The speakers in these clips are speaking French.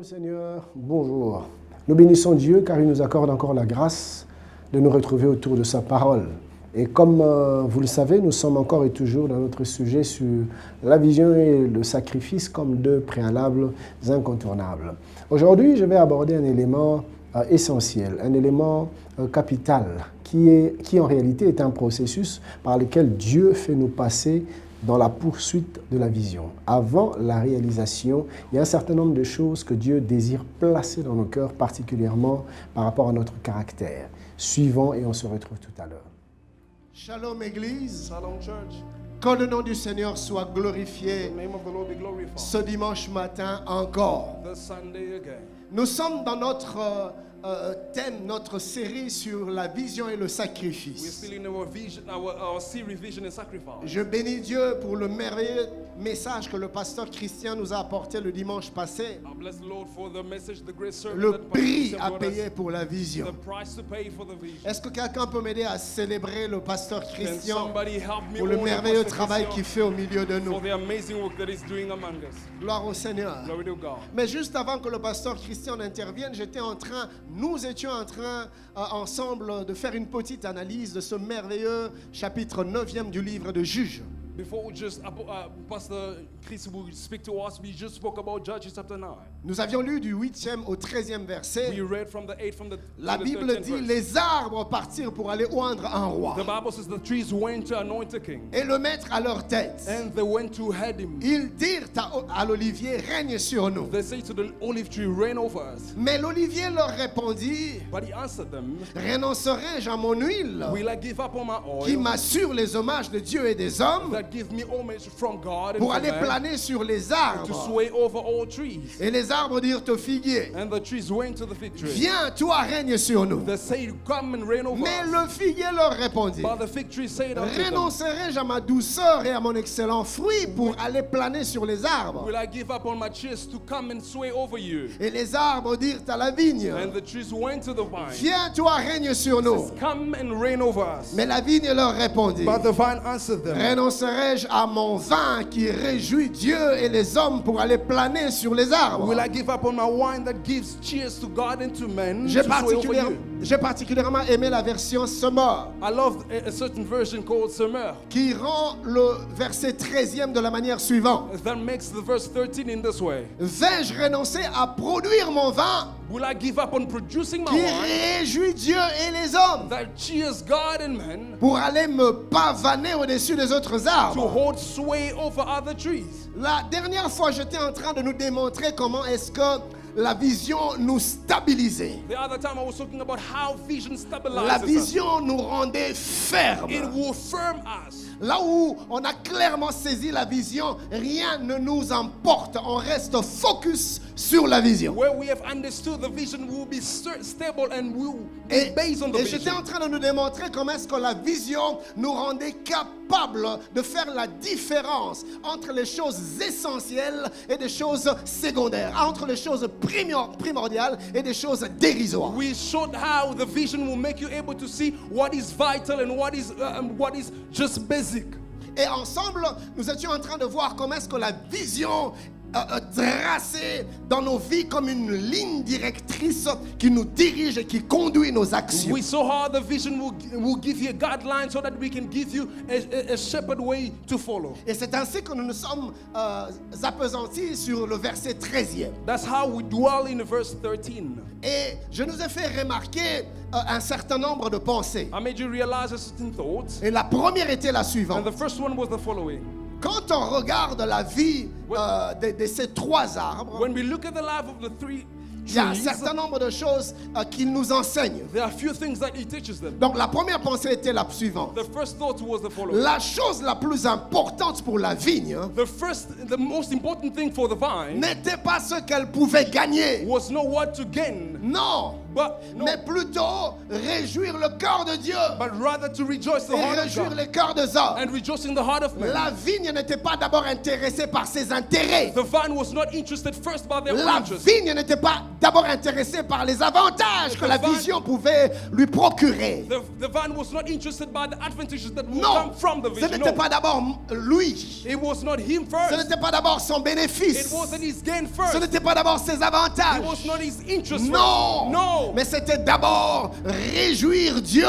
Seigneur, bonjour. Nous bénissons Dieu car il nous accorde encore la grâce de nous retrouver autour de sa parole. Et comme vous le savez, nous sommes encore et toujours dans notre sujet sur la vision et le sacrifice comme deux préalables incontournables. Aujourd'hui, je vais aborder un élément essentiel, un élément capital qui en réalité est un processus par lequel Dieu fait nous passer dans la poursuite de la vision. Avant la réalisation, il y a un certain nombre de choses que Dieu désire placer dans nos cœurs, particulièrement par rapport à notre caractère. Suivons et on se retrouve tout à l'heure. Shalom Église. Shalom Church. Que le nom du Seigneur soit glorifié The name of the Lord be glorified. ce dimanche matin encore. This Sunday again. Nous sommes dans notre thème, notre série sur la vision et le We're sacrifice. still in our vision, our series Vision and Sacrifice. Je bénis Dieu pour le merveilleux message que le pasteur Christian nous a apporté le dimanche passé. I bless the Lord for the message, the great sermon Le that Pastor prix Christian à brought us. payer pour la vision. The price to pay for the vision. Est-ce que quelqu'un peut m'aider à célébrer le pasteur Can Christian somebody help me pour le honor merveilleux Pastor travail Christian qu'il fait au milieu de nous? for the amazing work that he's doing among us? Gloire au Seigneur. Glory to God. Mais juste avant que le pasteur Christian intervienne, nous étions en train ensemble de faire une petite analyse de ce merveilleux chapitre 9e du livre de Juges. Before we just, Pastor Chris will speak to us, we just spoke about Judges chapter 9. Nous avions lu du 8e au 13e verset. We read from the 8th from the La to the Bible 13th dit, verse. les arbres partirent pour aller oindre un roi The Bible says the trees went to anoint a king, et le mettre à leur tête. and they went to head him. Ils dirent à l'olivier, règne sur nous. They say to the olive tree, reign over us. Mais l'olivier leur répondit, But he answered them, renoncerai-je à mon huile will I give up on my qui oil m'assure les hommages de Dieu et des hommes that give me homage from God and pour from aller man, planer sur les to arbres? sway over all trees? Et les arbres dirent au figuier, And the trees went to the fig tree. viens, toi, règne sur nous. They say, come and reign over Mais us. le figuier leur répondit, But the fig tree said unto them, renoncerai-je à ma douceur et à mon excellent fruit pour aller planer sur les arbres? will I give up on my chest to come and sway over you? Et les arbres dirent à la vigne, And the trees went to the vine. viens, toi, règne sur nous. Come and reign over us. Mais la vigne leur répondit, But the vine answered them, renoncerai-je à mon vin qui réjouit Dieu et les hommes pour aller planer sur les arbres? will I give up on my wine that gives cheers to God and to men J'ai to sway over you? particulièrement aimé la version Semeur, I love a certain version called Semer qui rend le verset 13e de la manière suivante. that makes the verse 13 in this way. Vais-je renoncer à produire mon vin Will I give up on producing my qui wine réjouit Dieu et les hommes that cheers God and men pour aller me pavaner au-dessus des autres to arbres? hold sway over other trees? La dernière fois, j'étais en train de nous démontrer comment est-ce que la vision nous stabilisait. The other time I was talking about how vision La stabilizes us. vision nous rendait It fermes. will firm us. Là où on a clairement saisi la vision, rien ne nous emporte. On reste focus sur la vision. Where we have understood the vision will be stable and will be Et, based on the et j'étais vision. en train de nous démontrer comment est-ce que la vision nous rendait capables de faire la différence entre les choses essentielles et des choses secondaires, entre les choses primordiales et des choses dérisoires. We showed how the vision will make you able to see what is vital and what is just basic. Et ensemble, nous étions en train de voir comment est-ce que la vision tracée dans nos vies comme une ligne directrice qui nous dirige et qui conduit nos actions. We saw how the vision will give you a guideline so that we can give you a shepherd way to follow. Et c'est ainsi que nous nous sommes appesantis sur le verset 13e. That's how we dwell in verse 13. Et je nous ai fait remarquer un certain nombre de pensées. I made you realize a certain thought. Et la première était la And suivante. the first one was the following. Quand on regarde la vie de ces trois arbres, When we look at the life of the three il y a un trees, certain nombre de choses qu'il nous enseigne. there are a few things that he teaches them. Donc la première pensée était la suivante. The first thought was the following. La chose la plus importante pour la vigne The most important thing for the vine n'était pas ce qu'elle pouvait gagner, was not what to gain, Non. Mais plutôt réjouir le cœur de Dieu. but rather to rejoice the Et heart of réjouir God le cœur des hommes. and rejoice in the heart of man. La vigne n'était pas d'abord intéressée par ses intérêts. The vine was not interested first by their La interests. vigne n'était pas d'abord intéressée par les avantages que la vision pouvait lui procurer. The vine was not interested by the advantages that would Non, come from the ce vision. n'était No. pas d'abord lui. It was not him Ce first. n'était pas d'abord son It bénéfice. wasn't his gain Ce first. n'était pas d'abord ses It avantages. was not his interest Non, first. No. mais c'était d'abord réjouir Dieu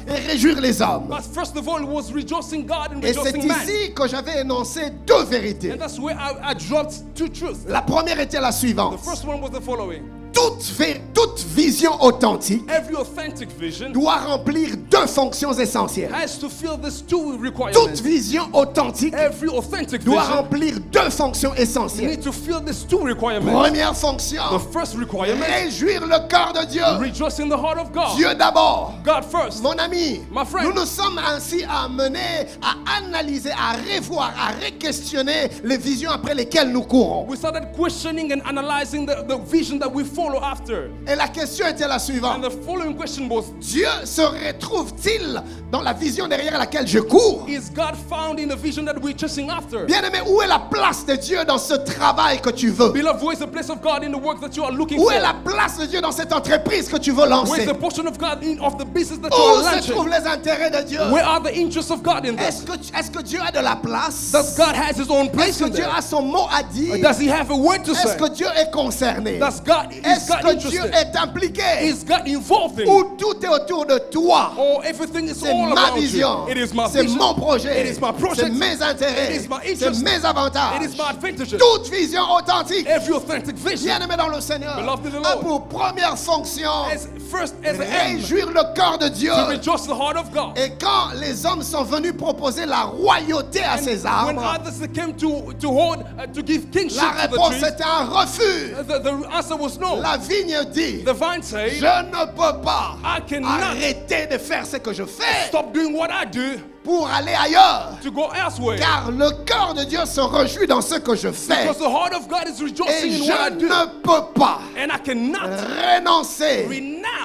et réjouir les hommes. But first of all, it was rejoicing God and Et c'est rejoicing man. ici que j'avais énoncé deux vérités. And that's where I dropped two truths. La première était la The suivante. first one was the following. Toute vision authentique Every authentic vision doit remplir deux fonctions essentielles. has to fill these two Toute requirements. vision authentique Every authentic doit vision remplir deux fonctions essentielles. need to fill these two requirements. Première fonction, The first requirement, réjouir le cœur de Dieu. rejoice in the heart of God. Dieu d'abord. God first. Mon ami, My friend. nous nous sommes ainsi amenés à analyser, à revoir, à re-questionner les visions après lesquelles nous courons. We started questioning and analyzing the vision that we follow after. Et la question était la And suivante. the following question was, Dieu se retrouve-t-il dans la vision derrière laquelle je cours? is God found in the vision that we're chasing after? Bien-aimé, où est la place de Dieu dans ce travail que tu veux? Beloved, where is the place of God in the work that you are looking Où for? est la place de Dieu dans cette entreprise que tu veux Where lancer? is the portion of God of the business that you Où are se launching? trouvent les intérêts de Dieu? Where are the interests of God in this? Est-ce que Dieu a de la place? Does God has his own place Est-ce que in Dieu there? a son mot à dire? Does he have a word to Est-ce say? que Dieu est concerné? Is God Est-ce que Dieu interested? est impliqué? Is God involved in? Ou tout est autour de toi? Or everything is C'est all ma around vision. you? It is my C'est vision. mon projet. It is my project. C'est mes intérêts. It is my C'est interest. mes It avantages. is my advantages. Toute vision authentique, Every authentic vision bien-aimé dans le Seigneur, Beloved in the a Lord. pour première fonction as first as an aim réjouir le cœur de Dieu. to rejoice the heart of God. Et quand les hommes sont venus proposer la royauté à César, When others came to hold to give kingship la to the réponse trees, était un refus. the answer was no. La vigne dit, The vine said, je ne peux pas I cannot arrêter de faire ce que je fais stop doing what I do pour aller ailleurs. to go elsewhere. Car le cœur de Dieu se réjouit dans ce que je fais. Because the heart of God is Et rejoicing in je what I do. ne peux pas And I cannot renoncer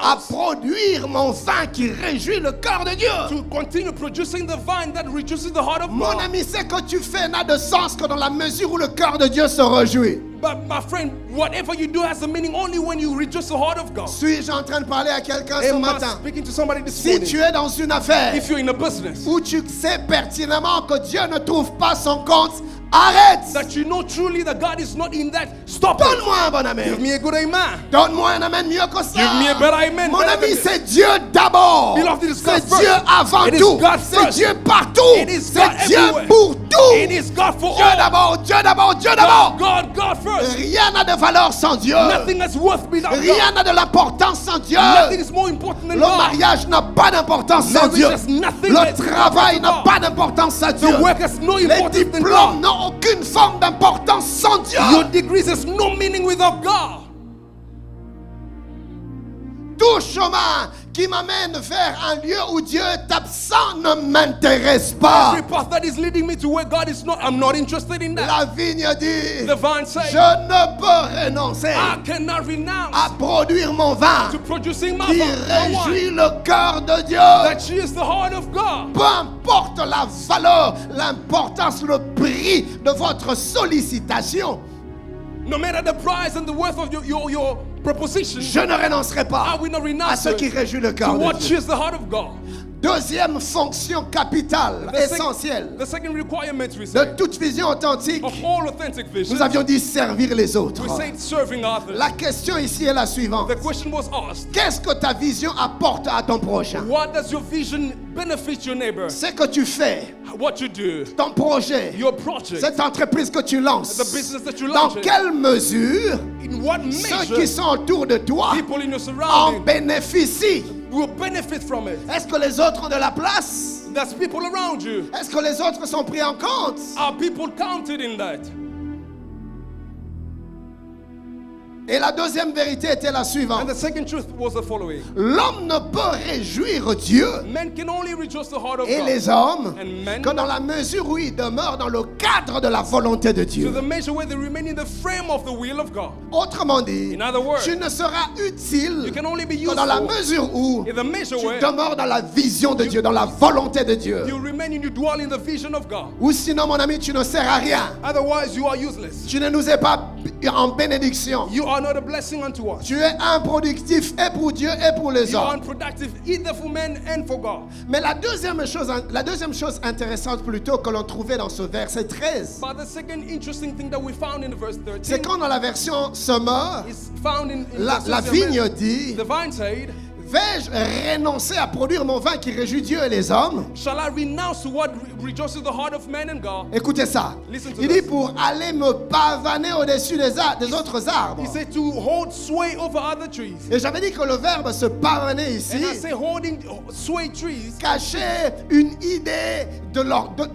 à renounce produire mon vin qui réjouit le cœur de Dieu. to continue producing the vine that rejoices the heart of Mon God. ami, ce que tu fais n'a de sens que dans la mesure où le cœur de Dieu se réjouit. But my friend, whatever you do has a meaning only when you rejoice the heart of God. Suis-je en train de parler à quelqu'un ce Am I matin? speaking to somebody this Si morning? tu es dans une affaire If you're in a business où tu sais pertinemment que Dieu ne trouve pas son compte, arrête. that you know truly that God is not in that, stop it. Donne-moi un bon Give amen. me a good amen. Donne-moi un amen mieux que ça. Give me a better amen. Mon better ami, than this. c'est Dieu d'abord. Beloved, it is God C'est first. Dieu avant It is tout. God C'est first. Dieu partout. It is C'est God Dieu everywhere. pour tout. It is God for Dieu all. d'abord, Dieu d'abord, Dieu d'abord. God first. Rien n'a de valeur sans Dieu. Nothing is worth without Rien God. n'a de l'importance sans Dieu. Nothing is more important than Le God. mariage n'a pas d'importance sans Marriage Dieu. has nothing Le that's travail important n'a to pas d'importance sans Dieu. The work has no Les importance than diplômes God. n'ont aucune forme d'importance sans Dieu. Your degrees has no meaning without God. Tout chemin qui m'amène vers un lieu où Dieu est absent ne m'intéresse pas. Every path that is leading me to where God is not, I'm not interested in that. La vigne dit, The vine says, je ne peux renoncer I cannot renounce à produire mon vin to producing my qui vine, my wine réjouit le cœur de Dieu. that she is the heart of God. Peu importe la valeur, l'importance, le prix de votre sollicitation, No matter the price and the worth of your proposition, je ne renoncerai I pas will not à renounce ce qui it réjouit le to cœur de what Dieu. cheers the heart of God. Deuxième fonction capitale, essentielle The second requirement we de say toute vision authentique, of all authentic vision, nous avions dit servir les autres. we say serving others. La question ici est la suivante. The question was asked, Qu'est-ce que ta vision apporte à ton prochain? what does your vision benefit your neighbor? Ce que tu fais, What you do, ton projet, your project, cette entreprise que tu lances, the business that you dans launch, quelle mesure in what ceux qui measure sont autour de toi people in your en surrounding bénéficient? will benefit from it. Est-ce que les autres ont de la place? That's people around you. Est-ce que les autres sont pris en compte? Are people counted in that? Et la deuxième vérité était la And suivante. the second truth was the following. L'homme ne peut réjouir Dieu Men can only rejoice the heart of et God. les hommes And men, que dans la mesure où ils demeurent dans le cadre de la volonté de to Dieu. the measure where they remain in the frame of the will of God. Autrement dit, In other words, tu ne seras utile you can only be que dans la useful mesure où in the measure tu where demeures dans la vision de Dieu, dans la volonté de Dieu. you remain and you dwell in the vision of God. Ou sinon, mon ami, tu ne sers à rien. Otherwise, you are useless. Tu ne nous es pas en bénédiction. You are not a blessing unto us. Tu es improductif et pour Dieu et pour les You are hommes. unproductive either for men and for God. Mais la deuxième chose intéressante plutôt que l'on trouvait dans ce verset 13, But the second interesting thing that we found in verse 13 c'est quand dans la version Semeur, is found in la verse vigne 7. dit, The vine said, vais-je renoncer à produire mon vin qui réjouit Dieu et les hommes? shall I renounce to what rejoices the heart of man and God? Écoutez ça. Listen to Il dit this. pour aller me pavaner au-dessus des autres arbres. He said to hold sway over other trees. Et j'avais dit que le verbe se pavaner ici And I say holding sway trees cachait une idée de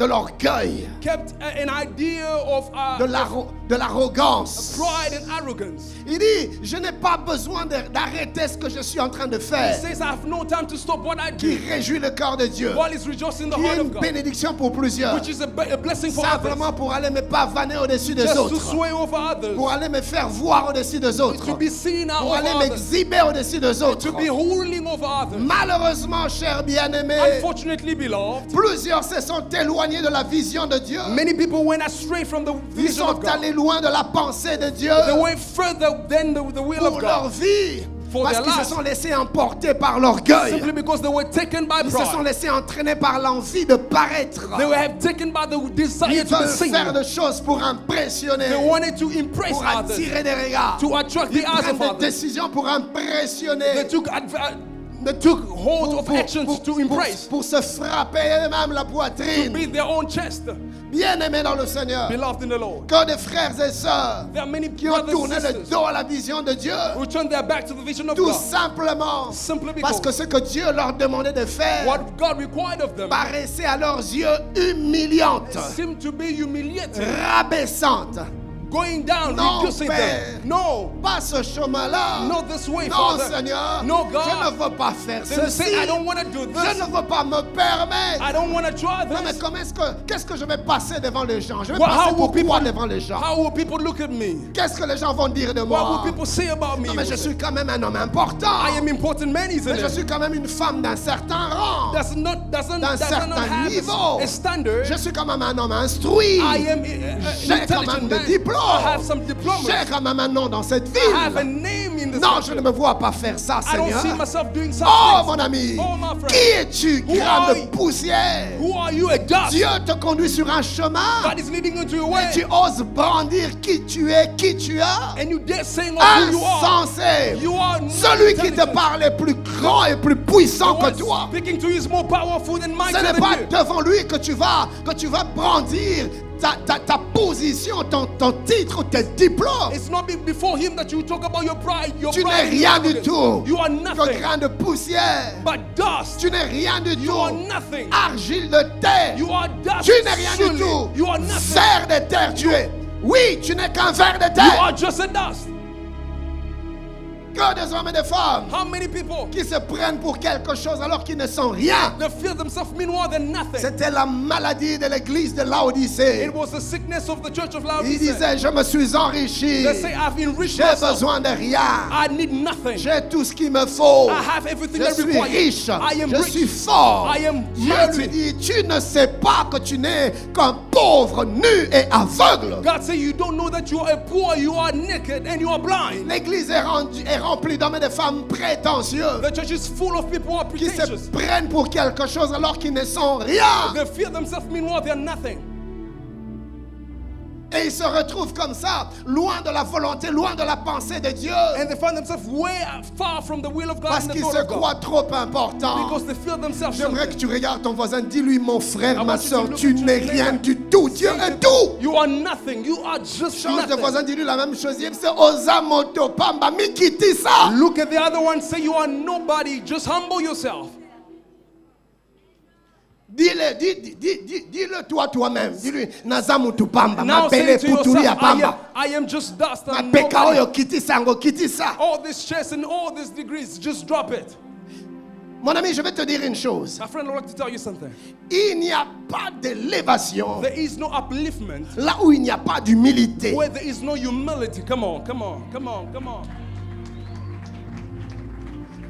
l'orgueil, kept an idea of de l'arrogance. pride and arrogance. Il dit, je n'ai pas besoin d'arrêter ce que je suis en train de He faire, says I have no time to stop what I qui do réjouit le cœur de Dieu, while it's rejoicing the qui est heart une of God, bénédiction pour plusieurs, which is a blessing for simplement others. pour aller me pavaner au-dessus des Just to autres, sway over others, pour aller me faire voir au-dessus des autres, to be seen pour over aller others, m'exhiber au-dessus des autres. to be ruling over others. Malheureusement, chers bien-aimés, Unfortunately, beloved, plusieurs se sont éloignés de la vision de Dieu. many people went astray from the Ils vision sont of God. allés loin de la pensée de Dieu They went further than the will pour of leur God, vie, For parce their qu'ils se lives. sont laissés emporter par l'orgueil. simply because they were taken by Ils se sont pride. laissés entraîner par l'envie de paraître. They were taken by the desire Ils to be veulent seen. faire des choses pour impressionner, They wanted to impress pour others, attirer des regards. to attract the Ils eyes prennent of des others. décisions pour impressionner. They took hold of actions to impress, pour se frapper eux-mêmes la to poitrine. beat their own chest. Bien-aimés dans le Seigneur, Beloved in the Lord, que des frères et sœurs there are many qui ont brothers and tourné le sisters dos à la vision de Dieu, who turn their back to the vision of tout God simplement simply parce because que ce que Dieu leur demandait de faire what God required of them paraissait à leurs yeux humiliante, seemed to be humiliating, rabaissante. going down, Non, reducing Père. them. No, Pas ce chemin-là. not this way, Non, Father. Seigneur, No, je God. ne veux pas faire They will say, ceci. I don't want to do Je this. ne veux pas me permettre. I don't want to try Non, mais this. qu'est-ce que je vais passer devant les gens? Je vais Well, passer how will pour quoi people- devant les gens? How will people look at me? Qu'est-ce que les gens vont dire de What moi? will people say about me? Non, mais je suis quand même un homme important. I am important man, isn't Mais je it? suis quand même une femme d'un certain rang. Doesn't D'un certain have niveau. a standard. Je suis quand même un homme instruit. I am J'ai an quand même intelligent des man. diplômes. I have some diplomas. J'ai quand même un nom dans cette I have a ville. name in this Non, je country. ne me vois pas faire ça, I don't see Seigneur. myself doing something. Oh, mon ami, Oh, my friend. qui es-tu, Who gramme are de you? poussière? Who are you, a dust? Dieu te conduit sur un chemin God is leading you to your et way. tu oses brandir qui tu es, qui tu as. And you dare saying of who you are. Insensé. You are not Celui qui te intelligent. parle est plus grand et plus puissant The que one toi. speaking to you is more powerful than mighty Ce n'est than pas you. devant lui que tu vas brandir ta position, ton titre, tes diplômes. It's not before him that you talk about your pride, your Tu n'es pride, rien your du arrogance. tout. You are Que nothing grain de poussière. but dust. Tu n'es rien du You tout. are nothing. Argile de terre. You are dust. Tu n'es rien du surely. tout. You are nothing. Ver de terre tu es. Oui, tu n'es qu'un ver de You terre. are just a dust. Que des hommes et des femmes How many people qui se prennent pour quelque chose alors qu'ils ne sont rien. they feel themselves meanwhile they're nothing? C'était la maladie de l'église de Laodicée. It was the sickness of the church of Il Laodicea. disait, je me suis enrichi. They say I've enriched J'ai myself. besoin de rien. I need nothing. J'ai tout ce qu'il me faut. I have everything Je I suis require. riche. I am Je rich. suis fort. I am Dieu mighty. lui dit, tu ne sais pas que tu n'es qu'un pauvre, nu et aveugle. God say you don't know that you are poor, you are naked, and you are blind. L'église est remplie d'hommes et de femmes prétentieux The church is full of people who are qui pretentious. se prennent pour quelque chose alors qu'ils ne sont rien. They feel themselves meanwhile they are nothing. Et ils se retrouvent comme ça, loin de la volonté, loin de la pensée de Dieu. And they find themselves way far from the will of God Parce and the qu'ils thought se of God. croient trop importants. Because they feel themselves J'aimerais que something. tu regardes ton voisin, dis-lui mon frère, I ma want you to soeur, look tu at your n'es neighbor. rien du tout. Dieu Say est to tout. You are nothing. You are just Change de nothing. voisin, dis-lui la même chose. C'est Osamoto Pamba Mikiti ça. Look at the other one. Say you are nobody. Just humble yourself. Dis-le toi-même. Dis-lui, Nazamu Tupamba, ma Now say belle to Putuli yourself, Apamba. I am just dust. Ma And pekao nobody. yo kiti sango kiti sa. All this chest and all these degrees, just drop it. Mon ami, je vais te dire une chose. My friend, I would like to tell you something. Il n'y a pas d'élévation There is no upliftment là où il n'y a pas d'humilité. where there is no humility. Come on, come on, come on, come on.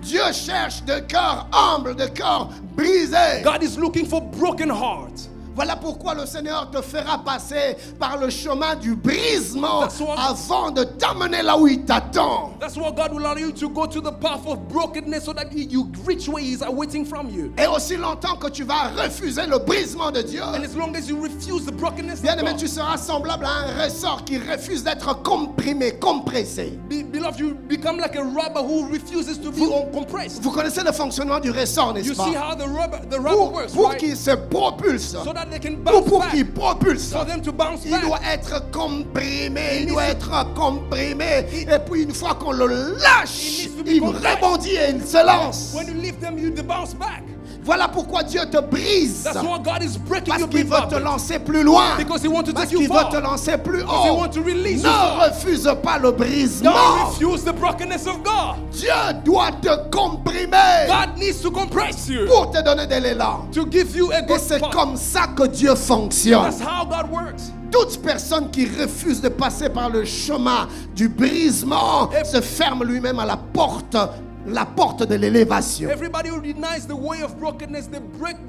Dieu cherche de cœurs humbles, de cœurs brisés. God is looking for broken hearts. Voilà pourquoi le Seigneur te fera passer par le chemin du brisement That's what- avant de t'amener là où il t'attend. That's why God will allow you to go to the path of brokenness so that you reach where He is waiting from you. Et aussi longtemps que tu vas refuser le brisement de Dieu, And as long as you refuse the brokenness of bien-aimé, God, tu seras semblable à un ressort qui refuse d'être comprimé, compressé. beloved, you become like a rubber who refuses to be compressed. Vous connaissez le fonctionnement du ressort, n'est-ce You pas? see how the rubber Pour, works, pour right? qu'il se propulse, So that they can ou bounce pour back. qu'il propulse, For them to bounce il back. doit être comprimé, il It doit needs être comprimé. Et puis une fois qu'on le lâche, It needs to be il compressed. rebondit et il se lance. When you leave them, you bounce back. Voilà pourquoi Dieu te brise. That's why God is breaking Parce you qu'il bit veut by te bit. lancer plus loin. Because He wants to Parce take you qu'il veut far. te lancer plus He haut. wants to release you Ne far. refuse pas le brisement. Don't refuse the brokenness of God. Dieu doit te comprimer God needs to compress you pour te donner de l'élan. to give you a Et good c'est spark. comme ça que Dieu fonctionne. That's how God works. Toute personne qui refuse de passer par le chemin du brisement se ferme lui-même à la porte de l'élévation. Everybody who denies the way of brokenness, they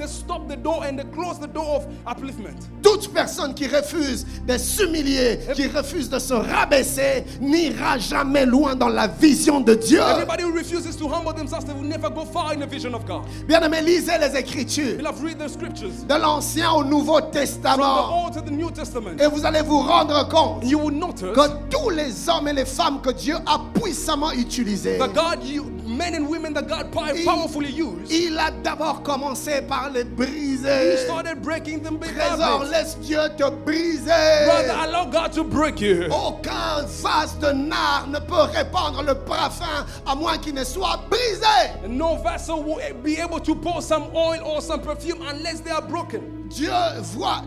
stop the door and they close the door of upliftment. Toute personne qui refuse de s'humilier, qui refuse de se rabaisser, n'ira jamais loin dans la vision de Dieu. Everybody who refuses to humble themselves, they will never go far in the vision of God. Bien-aimés, lisez les Écritures Beloved, read the scriptures de l'Ancien au Nouveau from the Testament Old to the New Testament. et vous allez vous rendre compte You will notice que tous les hommes et les femmes que Dieu a puissamment utilisés, that men and women that God powerfully used, il a d'abord commencé par les He briser. started breaking them bit by Trésor, bit. laisse Dieu te briser. Brother, allow God to break you. Aucun vase de nard ne peut répandre le parfum à moins qu'il ne soit brisé. No vessel will be able to pour some oil or some perfume unless they are broken. Dieu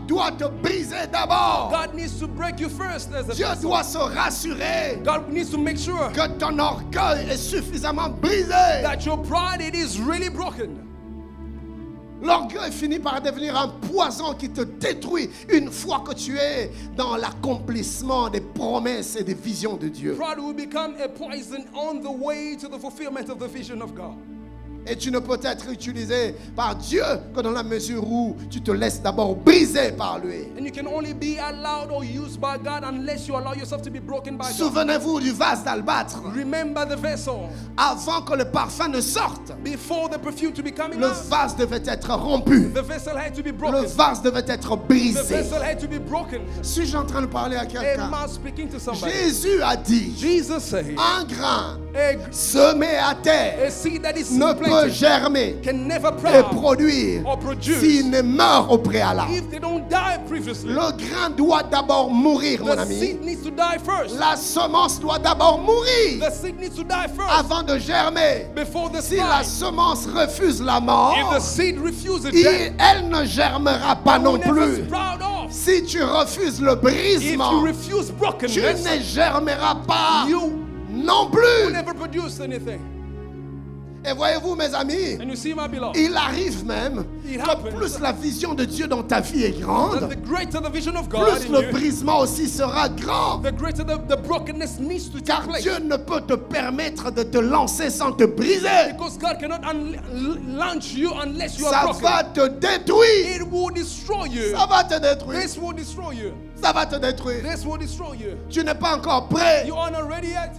doit te briser d'abord. God needs to break you first as a Dieu vessel. doit se rassurer God needs to make sure que ton orgueil est suffisamment brisé. that your pride, it is really broken. L'orgueil finit par devenir un poison qui te détruit une fois que tu es dans l'accomplissement des promesses et des visions de Dieu. Pride will become a poison on the way to the fulfillment of the vision of God. Et tu ne peux être utilisé par Dieu que dans la mesure où tu te laisses d'abord briser par lui. And you can only be allowed or used by God unless you allow yourself to be broken by God. Souvenez-vous du vase d'albâtre. Remember the vessel. Avant que le parfum ne sorte, Before the perfume to be coming le out, vase devait être rompu. the vessel had to be Le broken. vase devait être The brisé. vessel had to be broken. Suis-je en train de parler à quelqu'un? Am I speaking to somebody? Jésus a dit, Jesus said, un grain a semé à terre seed that is ne peut planted germer can never et proud produire or produce s'il ne meurt au préalable. if they don't die previously. Le grain doit d'abord mourir, mon The ami. seed needs to die first. La semence doit d'abord mourir The seed needs to die first avant de germer. before the Si la sprout. semence refuse la mort, If the seed refuses death, elle ne germera pas it non will never plus. sprout off. Si tu refuses le If brisement, you refuse tu brokenness, ne germeras pas you non will plus. never produce anything. Et voyez-vous, mes amis, And you see, my beloved, il arrive même It que happens. plus la vision de Dieu dans ta vie est that grande, the greater the vision of God plus in le you, brisement aussi sera grand. the greater the brokenness needs to take Car place. Dieu ne peut te permettre de te lancer sans te briser. Because God cannot launch you unless you are Ça broken. va te détruire. It will destroy you. Ça va te détruire. This will destroy you. Ça va te détruire. This will destroy you. Tu n'es pas encore prêt You are not ready yet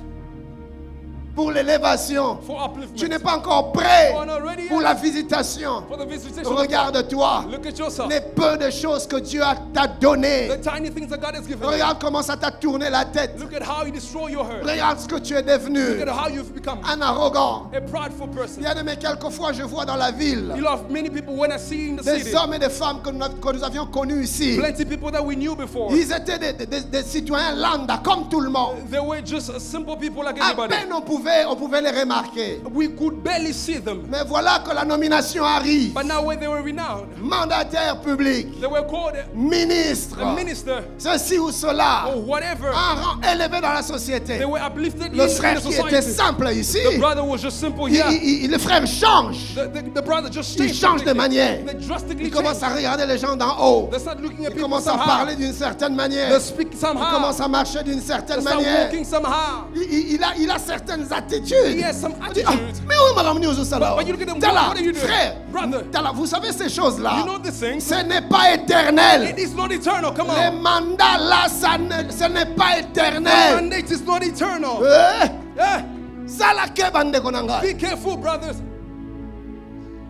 pour l'élévation. for upliftment. Tu n'es pas encore prêt You are not ready pour yet la visitation. for the visitation. Regarde-toi. Look at yourself. Les peu de choses que Dieu t'a données. The tiny things that God has given you. Regarde comment ça t'a tourné la tête. Look at how He destroy your hurt. Regarde ce que tu es devenu. Look at how you've become Un arrogant. a prideful person. Bien aimé, quelquefois je vois dans la ville You love many people when I see in the des city. hommes et des femmes que nous avions connus ici. Plenty people that we knew before. Ils étaient des citoyens lambda comme tout le monde. They were just simple people like À anybody. peine on pouvait pouvait les remarquer. We could barely see them. Mais voilà que la nomination arrive. But now when they were renowned, Mandataire public, they were called ministre, a minister ceci ou cela, or whatever. un rang élevé dans la société. They were uplifted in Le the frère qui était society. simple ici, The brother was just simple here. le frère change. The brother just Il changed. change de completely. manière. They drastically Il commence à changed. regarder les gens d'en haut. They start looking at Il people commence à somehow. parler d'une certaine manière. They speak Il somehow. commence à marcher d'une certaine They start manière. walking somehow. Il a certaines attitudes. He has some On dit, ah, attitudes. mais où m'a ramené aux salles? But you look at them, T'as là, what are you doing? frère, Brother. t'as là, vous savez ces choses-là, You know these things. ce n'est pas éternel. It is not eternal. Come Les on. mandats là, ce n'est pas The éternel. mandate is not eternal. Eh, Eh, ça la ke bande konanga. be careful, brothers.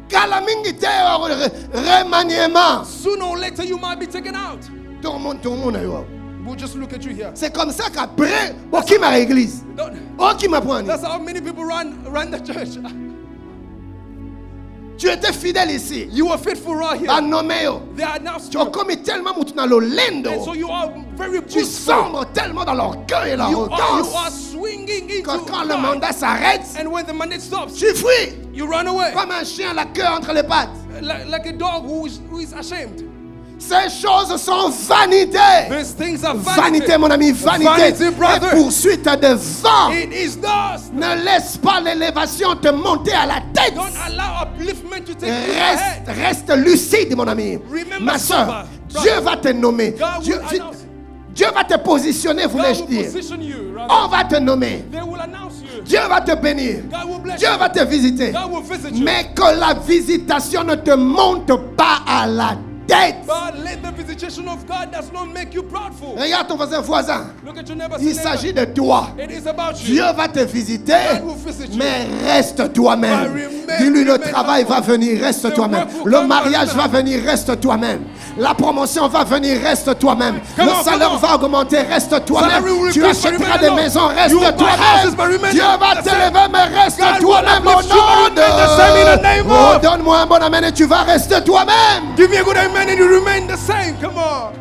Kala mingi te remaniement. Sooner or later you might be taken out. Tout le monde yo. We'll just look at you here. C'est comme ça qu'après, qui m'a église, qui m'a poigné. That's how many people run the church. Tu étais fidèle ici. You were faithful right here. Ba nommé yo. They are now Tu strong. commis tellement mutuna lo lendo. And so you are very Tu boastful. sombres tellement dans l'orgueil et You are l'arrogance. swinging into Quand le pride. mandat s'arrête, And when the mandate stops, tu fuis. you run away. Comme un chien à la queue entre les pattes. Like a dog who is ashamed. Ces choses sont vanité. These things are Vanité, mon ami, vanité. Vanity, brother. Et poursuite de vent. It is dust. Ne laisse pas l'élévation te monter à la tête. Don't allow upliftment to take you ahead. Reste lucide, mon ami. Remember Ma soeur, sober, Dieu va te nommer. God Dieu, will announce. Dieu va te positionner, voulais-je God will dire. position you. On Rather. va te nommer. They will announce you. Dieu va te bénir. God will bless Dieu you. va te visiter. God will visit you. Mais que la visitation ne te monte pas à la tête. But let the visitation of God does not make you proudful. Regarde ton voisin. Look at your neighbor. Il say, s'agit neighbor, de toi. it is about you. Dieu va te visiter, God will visit you. mais reste toi-même. But remain- Dis-lui, le remain travail humble. va venir, reste The toi-même. work will Le come, mariage but va venir, reste toi-même. La promotion va venir, reste toi-même. Come Le on, salaire come on. va augmenter, reste toi-même. Salary will Tu increase, but achèteras remain des alone. maisons, reste You will buy houses, but toi-même. remain Dieu va the te same. lever, mais reste God will toi-même au uplift you, but nom remain the same in the name de... Oh, of- donne-moi un bon amen et tu vas rester toi-même. Give me a good amen and you remain the same. Come on.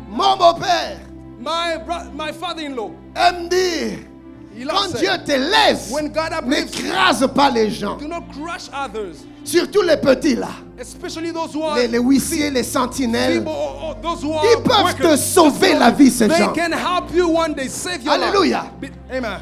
Mon beau-père My father-in-law, aime dire, he quand loves Dieu saying, t'élève, when God uplifts you, n'écrase pas les gens. do not crush others, Surtout les petits là. especially those who are Les huissiers, les sentinelles. feeble or those who are Ils peuvent te workers. sauver la vie, ces They gens. can help you one day, save your Alléluia. life. Amen.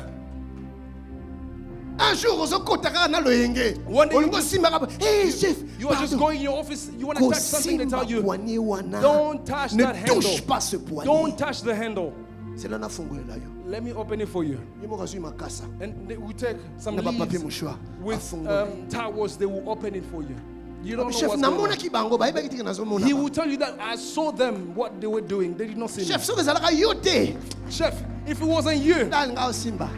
Un jour, aux okotaka na loyenge. One day you Olingo just- simaka. Hey, chef. You are just pardon. going in your office, you want to touch something, they Kosimba tell you, poignet wana. don't touch Ne that handle. touche pas ce poignet. Don't touch the handle. C'est là na fungulela yo. Let me open it for you. Yemo kasui makasa. And we take some Na ba papier leaves mouchoir. with Afungue. towels, they will open it for you. You don't know Chef, what's na going mona on. ki bango ba ibaki tika na zomona. He will tell you that I saw them, what they were doing. They did not see me. Chef, soki ezalaka yo te. Chef, if it wasn't you, Dali nga osimba.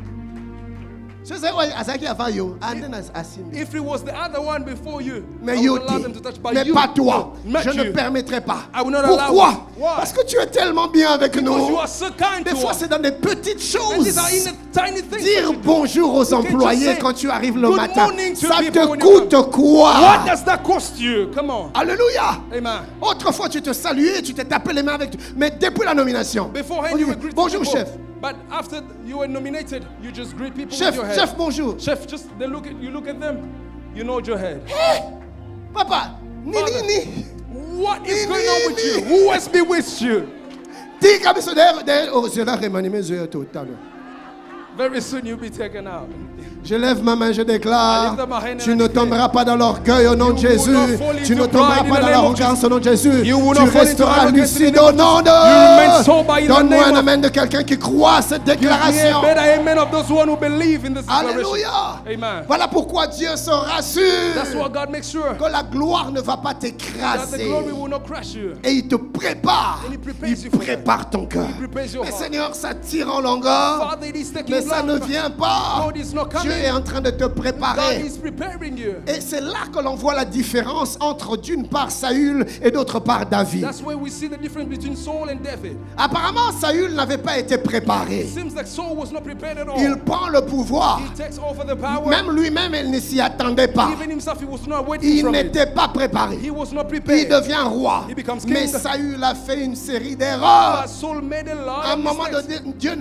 So say oyo azalaki avant yo, ande na asimbi. if it was the other one before you, Mais I yo would allow te. them to touch. But Mais you, pas toi. no, not Je ne you. permettrai pas. I will not allow Pourquoi? it. Why? Parce que tu es tellement bien avec Because nous. you are so kind Des to fois, us. c'est dans des petites And choses. these are in the tiny things. Dire that you do. bonjour aux can employés just say, quand tu arrives le "Good matin, morning to ça people te when you coûte come." quoi? What does that cost you? Come on. Alléluia. Amen. Autrefois, tu te saluais, tu t'es tapé les mains avec... Mais depuis la nomination, Beforehand, on dit, you were greeting bonjour people. chef. But after you were nominated, you just greet people Chef, with your head. chef, bonjour. Chef, just they look at you. Look at them. You nod your head. Papa, ni, Father. ni, ni. What is going on with you? Who has bewitched you? Dis comme ça, d'ailleurs, oh, c'est là, remanié mes yeux tout à l'heure. Very soon you'll be taken out. Je lève ma main, je déclare, I lift up my hand and tu I ne declare, tomberas pas dans l'orgueil au nom de you will Jésus. not fall Tu into ne tomberas pride in pas the dans name of l'arrogance au nom de Jésus. You will Tu not fall into resteras arrogance in the lucide name au of nom de... You remain sober in the Donne-moi name un of- amen de quelqu'un qui croit à cette Give me a déclaration. better amen of those who believe in this declaration. Alléluia. Amen. Voilà pourquoi Dieu se rassure That's why God makes sure que la gloire ne va pas that the t'écraser. glory will not crush you. Et il te prépare. And he prepares Il you for that. prépare ton cœur. He prepares your Mais heart. Seigneur, ça tire en longueur. Father, it is taking Mais long. ça ne vient pas. God is not Dieu coming. est en train de te God préparer. is preparing you. Et c'est là que l'on voit la différence entre d'une part Saül et d'autre part David. That's where we see the difference between Saul and David. Apparemment, Saül n'avait pas été préparé. It seems like Saul was not prepared at all. Il prend le pouvoir. He takes over the power. Même lui-même, il ne s'y attendait pas. Even himself, he was not waiting Il from it. n'était pas préparé. He was not Il prepared. devient roi. He becomes king. Mais Saül a fait une série d'erreurs. But Saul made a lot À un of moment mistakes. donné, Dieu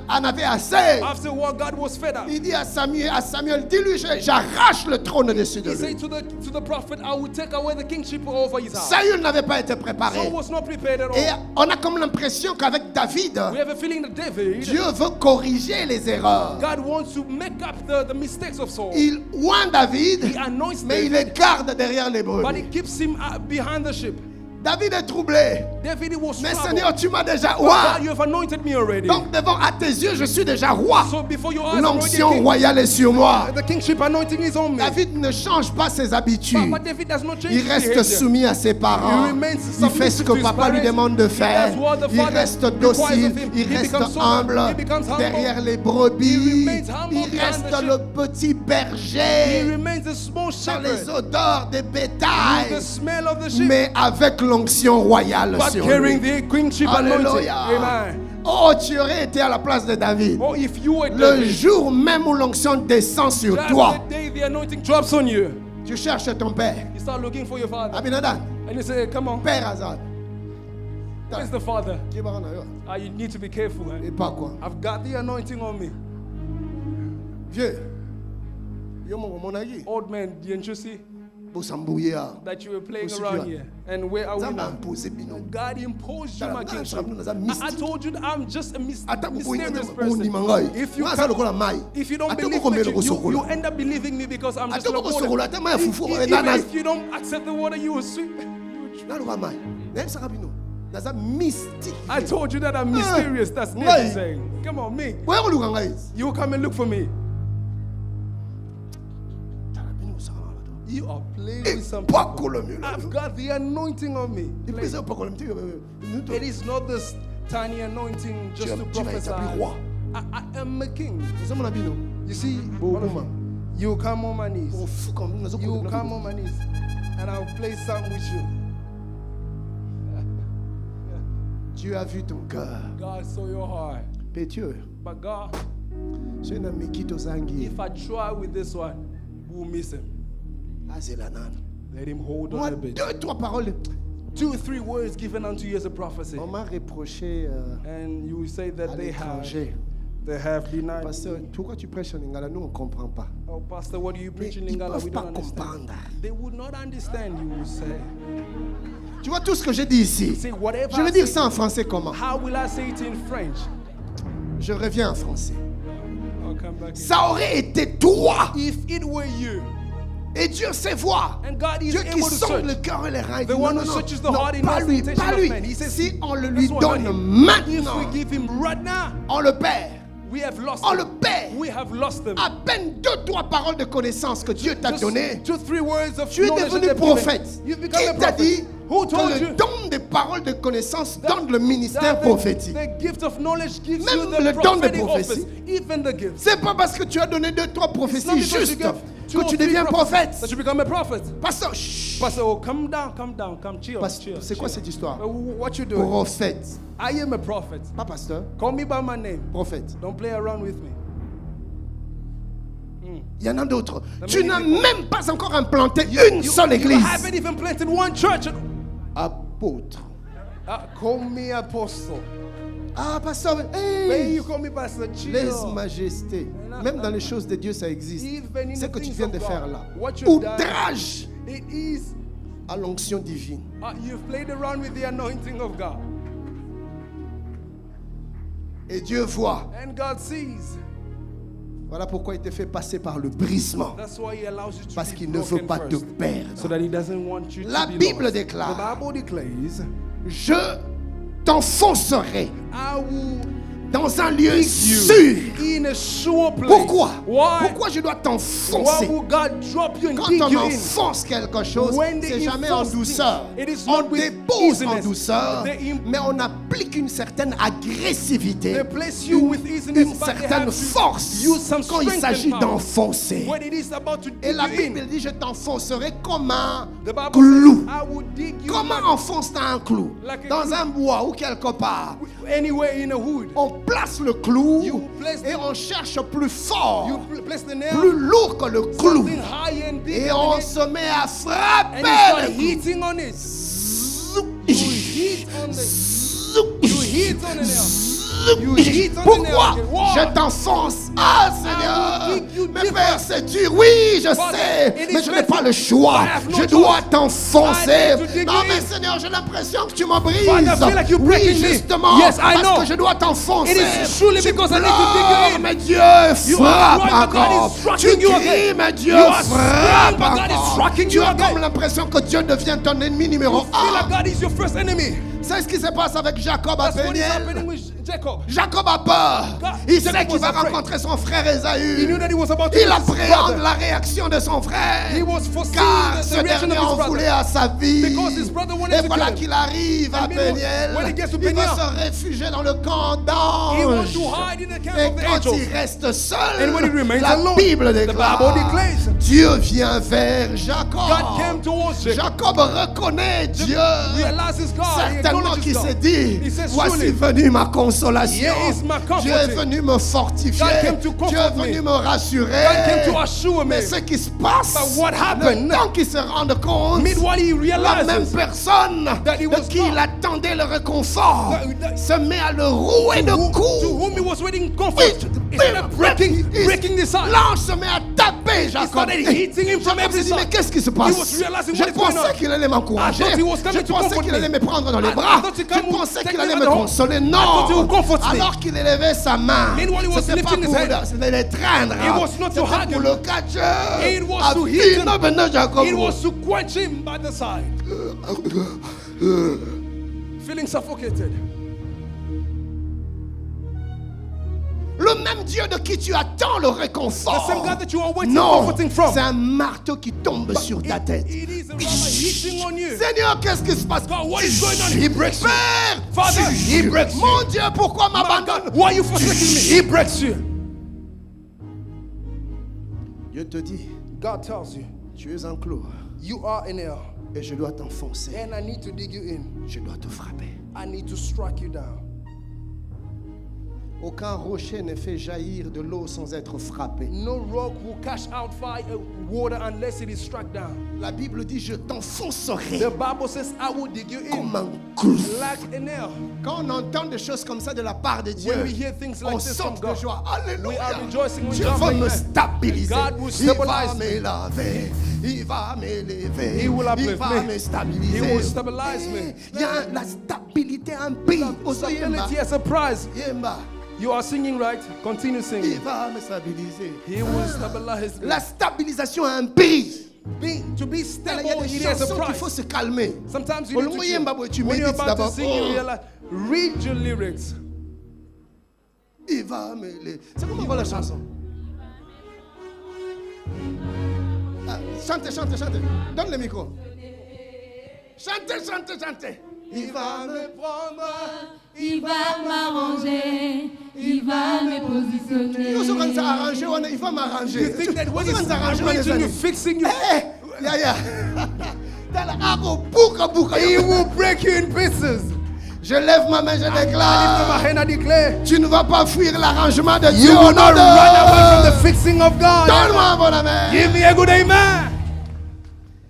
en avait assez. After what, God was fed up. Il dit à Samuel, dis-lui, j'arrache le trône dessus de He lui. said to the prophet, I will take away the kingship over his house. Saül n'avait pas été Saul préparé. was not prepared at Et all. on a comme l'impression qu'avec David, We have a feeling that David, Dieu veut corriger les erreurs. God wants to make up the mistakes of Saul. Il oint David, He anoints mais il David, les garde derrière les but he brebis. keeps him behind the ship. David est troublé. David was Mais troubled. Seigneur, tu m'as déjà God, roi. you have anointed me already. Donc devant à tes yeux, je suis déjà roi. So before your eyes, L'onction anointed king, royale est sur moi. the kingship anointing is on me. David ne change pas ses habitudes. But David does not change Il his reste behavior. soumis à ses parents. He remains Il fait ce submissive que to his papa lui parents. demande de He faire. does what the Il father reste requires docile. of him. Il He reste becomes sober. humble He becomes humble. derrière les brebis. He remains humble Il behind reste the sheep. le petit He berger remains a small dans les shepherd odeurs des with bétails, the smell of the sheep, mais avec l'onction royale but sur carrying lui. the kingship anointing. Alléluia. Amen. Oh, tu aurais été à la place de David. Oh, if you were Le David, jour même où l'onction descend sur just toi, the day the anointing drops on you, tu cherches ton père. you start looking for your father. Abinadan, And you say, come on, père Azad. where's the father? Qui va en avoir? You need to be careful. Et pas quoi? I've got the anointing on me. Vieux. Yo mon aïe. Old man, didn't you see Bosambouye a. that you were playing Aussi around bien. here? And where are we Ça m'a now? imposé bino. God imposed you Dans my la kingship. chambre, nous a I mystique. told you that I'm just a Ata mysterious on person. dit mangai. If you Moi ça can't- le kola mai. If you don't Ata believe ko me, melo ko sokola. you end up believing me because I'm just Ata a ko water. sokola ata mai fufu. Even if you don't accept the water, you will sweep. Na lo mai. Nem ça bino. Na za mystique. I told you that I'm mysterious. That's Ngai. David saying. Come on, me. Oya ko luka ngai. You will come and look for me. Tala bino ça va. You are playing Et with some pas people. ko le mieux. I've got the anointing on me. Et puis ça pas ko le mieux. It is not this tiny anointing just to Tu vas prophesy. établir roi. I am a king. Nous sommes na bino. You see, Bon, all of bon, you, you come on my knees. On fou comme nous You will come on my knees, and I'll play something with you. Dieu a vu ton cœur. God saw your heart. Pétieux. But God, Je na mikito zangi. if I try with this one, we'll miss him. Azelanan. Let him hold on Moi, a bit. 2-3 paroles. 2 or 3 words given unto you as a prophecy. On m'a reproché And you will say à that they l'étranger. have denied. Pasteur, pourquoi tu prêches en Lingala? Nous, on ne comprend pas. Oh, Pastor, what do you Mais preach in ils ne Lingala? peuvent We pas don't understand. comprendre. They would not understand, you will say. Tu vois tout ce que j'ai dit ici? See, whatever Je vais I dire say- ça en français comment? How will I say it in French? Je reviens en français. I'll come back. Ça aurait été toi. If it were you, Et Dieu sait voir. and God is Dieu qui able to sonde le search, cœur et les reins. il the dit, one non, who non, searches the non, heart and pas knows lui, the pas intention of lui. man. He says, Si on le that's lui what, donne honey. maintenant, If we give him right now, on le perd. we have lost On him. le perd. We have lost him. À peine 2-3 paroles de connaissance que Dieu t'a Just donné. 2-3 words of Tu es knowledge devenu that they've given. prophète. You've become a Qui t'a dit prophet. Who que told le you don des paroles de connaissance that- donne le ministère that prophétique? the gift of knowledge gives Même you the le don de prophetic prophétie. office, even the gift. C'est pas parce que tu as donné 2-3 It's not prophéties because you juste give two que or tu three deviens prophecies prophète. that you become a prophet. Pasteur, chut. Pastor, oh, come down, chill. Pasteur, chill, c'est quoi chill. cette histoire? What you doing? Prophète. I am a prophet. Pas pasteur, Call me by my name. prophète. Don't play around with me. Il y en a d'autres. many Tu n'as people- même pas encore implanté une seule You église. haven't even planted one church. Apôtre. Call me apostle. Ah, pasteur, Hey, hey, you call me pastor. Chill. lèse-majesté. Même dans les choses de Dieu, ça existe. Even in C'est the que tu things viens of de God, faire là. what you've done, Outrage it is à l'onction divine. you've played around with the anointing of God, Et Dieu voit. and God sees. Voilà pourquoi il te fait passer par le brisement. That's why He allows you to Parce be qu'il ne veut broken pas te first, perdre. so that He doesn't want you La to be Bible lost. déclare. The Bible declares, Je t'enfoncerai I will dans un lieu Pick sûr. you in a sure place. Pourquoi? Why? Pourquoi je dois Why t'enfoncer? would God drop you and Quand dig on you in? enfonce quelque chose, When they c'est jamais en enforce douceur. things, it is On not with dépose en easiness. douceur, They mais on applique une certaine agressivité, They place you with easiness, une but they certaine have to force use some quand il strength s'agit and power. d'enfoncer. When it is about to Et dig la you Bible in, dit, je t'enfoncerai comme un the Bible clou. says, I will dig you Comment like enfonce-t-on un clou? Like a Dans clou. un bois ou quelque part. anywhere in a wood. On place le clou You place et the- on cherche plus fort, You place the nail, plus lourd que le clou. something high and big, Et than on it, se met à and you frapper start le clou. hitting on it. You hit on the, you hit on the nail. You hit on the Pourquoi nail. Why? je t'enfonce? Ah I Seigneur, will dig you mais deeper. Père, c'est dur. Oui, je Father, sais, it is mais je n'ai painful. pas le choix. I have no Je dois choice. t'enfoncer. I need to dig Non, you mais in. Seigneur, j'ai l'impression que tu m'en brises. Father, I feel like you're Oui, breaking me. justement, Yes, I know. parce que je dois t'enfoncer. It is surely Tu because I need to dig pleures, you in. mais Dieu You are frappe crying, but God encore. is striking Tu you cries, again. mais Dieu You are frappe screaming, but God is encore. striking Tu you as again. comme l'impression que Dieu devient ton ennemi numéro Feel like 1. God is your first enemy. C'est ce qui se passe avec Jacob à That's what is Péniel. happening with Jacob. Jacob a peur. God- Il Jacob sait qu'il va was afraid. rencontrer son frère He Ésaü. knew that he was about to Il lose his appréhende brother. la réaction de son frère. He was foreseeing Car the ce reaction dernier of his en brother. voulait à sa vie. Because his brother wanted Et to voilà kill him. qu'il arrive à And meanwhile, Péniel. when he gets to Il va Peniel, se réfugier dans le camp He d'anges. wants to hide in the camp Et of the quand angels. il reste seul, And when he remains la alone, Bible the déclare, Bible declares, Dieu vient vers Jacob. God came towards Jacob. Jacob reconnaît Dieu. Realizes God. He Certainement acknowledges qu'il God. s'est dit, He says, voici surely, venue ma consolation. here is my comforting. Dieu est venu me fortifier. God came to comfort Dieu est venu me. me rassurer. God came to assure me. Mais ce qui se passe, But what happened? le temps qu'il se rende compte, Meanwhile, he la même realizes personne that he de was qui God. il attendait le réconfort That- se met à le rouer de to coups. whom he was waiting comfort. Instead of breaking the side. L'ange se met à taper Jacob. started hitting him from Jacob every s'est dit, mais side. qu'est-ce qui se He passe? was realizing Je what is going pensais on. qu'il allait m'encourager. I thought he was coming Je to pensais comfort qu'il me. allait me prendre dans les I bras. thought he Je come pensais take qu'il me allait at me home. consoler. I thought he would Non. comfort me. Alors qu'il élevait sa main, Meanwhile, he was c'était pas lifting his pour hand. c'était l'étreindre. It was not to C'était hug pour him. le catcher. It was to hit him. Jacob. It was to quench him by the side. Feeling suffocated. Le même Dieu de qui tu attends le réconfort. The same God that you are waiting Non, comforting from. c'est un marteau qui tombe sur ta tête. It is a rubber hitting on you. Seigneur, qu'est-ce qui se passe? God, what is going on? He breaks you. Père, Father, he breaks you. Mon Dieu, pourquoi My m'abandonnes? God, why are you forsaking me? He breaks you. Dieu te dit, God tells you, tu es un clou you are in hell, et je dois t'enfoncer. and I need to dig you in. Je dois te frapper. I need to strike you down. Aucun rocher ne fait jaillir de l'eau sans être frappé. No rock will cash out fire, water unless it is struck down. La Bible dit, je t'enfoncerai The Bible says, I will dig you comme in un clou. like a nail. Quand on entend des choses comme ça de la part de Dieu, When we hear things like on this saute from de God, joie. Alléluia. we are rejoicing when Dieu God va like me that. stabiliser. God will Il va stabilize me. m'élever. Il va m'élever. He will Il uplift va me. me stabiliser. He will stabilize me. Il y a la stabilité à un pays. Stability as a prize. Yemba. You are singing right? Continue Il singing. va me stabiliser. He will stabilize me. La stabilisation a un prix. To be Il y a stable, des it is a chansons qu'il faut prize. se calmer. Sometimes you need to Yemba, chill. tu When you're médites about to d'abord. sing, you realize, read your lyrics. Il va m'élever. C'est comment on voit la chanson? Ah, chantez, chantez, chantez. Donne le micro. Chantez, chantez, chantez. Il va me prendre. Il va m'arranger, il va me positionner. Nous sommes arrangés, il va m'arranger. You think that when Nous he's sommes arrangés, arranging you, fixing you, Ya, ya. Dans la arbre, bouca, bouca. he will break you in pieces. Je lève ma main, je I lift my déclare. hand, I declare, Tu ne vas pas fuir l'arrangement de Dieu. you au will nom not de- run away from the fixing of God. Donne-moi un bon amen. Give me a good amen.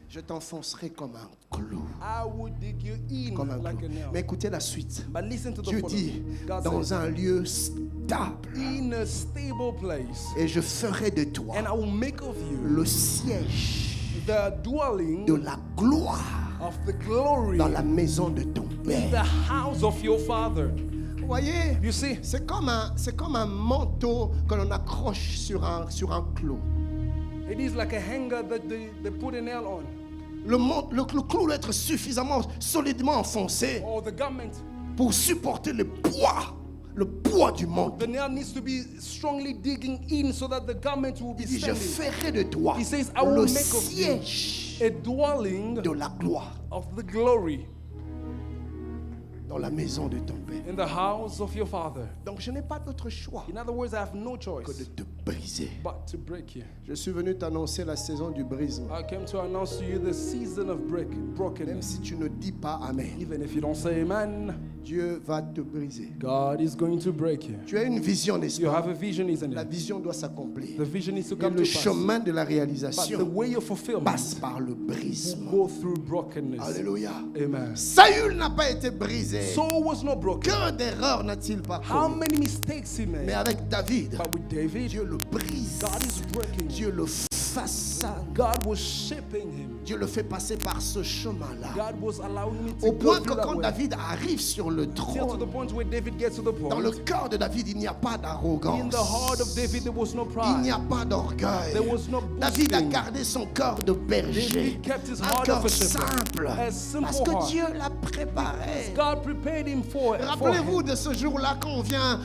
Je t'enfoncerai comme un clou. I will dig you in Comme un like clou. a nail. Mais écoutez la suite. But listen to the Dieu following. dit, God dans says, un lieu stable, in a stable place, et je ferai de toi and I will make of you le siège the dwelling de la gloire of the glory dans la maison de ton in Père. the house of your Father. Vous voyez, You see, c'est comme un manteau que l'on accroche sur un clou. it is like a hanger that they put a nail on, Le clou doit être suffisamment solidement enfoncé or the garment pour supporter le poids le poids du monde. The nail needs to be strongly digging in so that the garment will be Il dit, je standing. ferai de toi He says, I will le make of you siège a dwelling de la gloire of the glory dans la maison de ton Père. in the house of your father. Donc je n'ai pas d'autre choix In other words, I have no que choice de te briser. but to break you. Je suis venu t'annoncer la saison du brisement. I came to announce to you the season of Même brokenness. si tu ne dis pas Amen, Even if you don't say amen, Dieu va te briser. God is going to break you. Tu as une vision, n'est-ce You pas? have a vision, isn't La it? vision doit s'accomplir. The vision needs to Et come le to pass. chemin de la But the réalisation way of fulfillment passe par le brisement. go through brokenness. Alléluia. Amen. Saül n'a pas été brisé. Saul was not broken. Que d'erreurs n'a-t-il pas How commis? many mistakes he Mais made? avec David, But with David, Dieu le brise. God is breaking him. Dieu le façonne. God was shaping him. Dieu le fait passer par ce chemin-là. God was allowing me to Au go point que through that quand way. David arrive sur le Till to the trône, point where David gets to the dans le point. cœur de David, il n'y a pas In d'arrogance. the heart of David, there was no Il n'y pride. a pas d'orgueil. There was no David a boasting. gardé son cœur de berger. David kept his Un heart cœur of a shepherd. simple. A simple Parce que heart. Dieu l'a préparé. God prepared him for Rappelez-vous him. de ce jour-là quand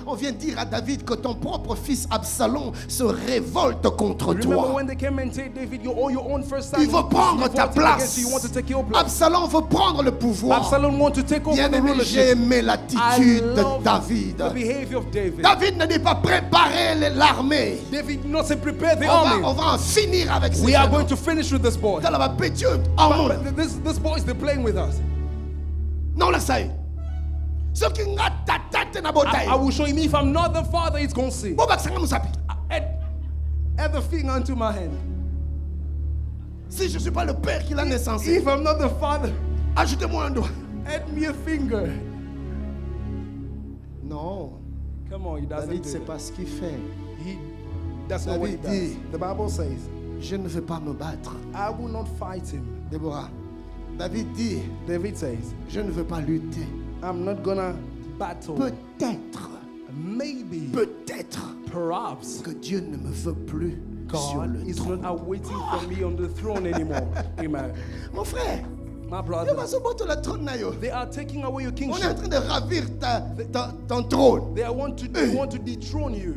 on vient dire à David que ton propre fils Absalom se révolte contre Remember toi. when they came and said, David, you're your own first son. Il veut prendre ta place. You want to take your place. Absalom veut prendre le pouvoir. Absalom want to take over the Bien-aimé, j'ai rulership. aimé I l'attitude de love David. the behavior of David. David ne dit pas préparer l'armée. David did not say prepare the On army. va en finir avec ces We are gens. going to finish with this boy. Dans la Dieu en monde. But this boy is playing with us. Non, là, ça y est. Ce qui n'a ta tête na botaille. I will show him if I'm not the father, he's going to see. Bon, bah, ça nous appelle. Add the finger unto my hand. Si je ne suis pas le père qui l'a naissance, If I'm not the father, ajoutez-moi un doigt. add me a finger. Non, Come on, he doesn't David, do c'est it. pas ce qu'il fait. That's not what he David does. dit, The Bible says, je ne vais pas me battre. I will not fight him. Déborah, David dit, David says, je ne veux pas lutter. I'm not gonna battle. Peut-être, Maybe, peut-être perhaps, que Dieu ne me veut plus sur God le is trône. not awaiting for me on the throne anymore. Amen. Mon frère, My il brother, va se battre le trône na yo. they are taking away your On est en kingship. train de ravir ton trône. They want to dethrone you.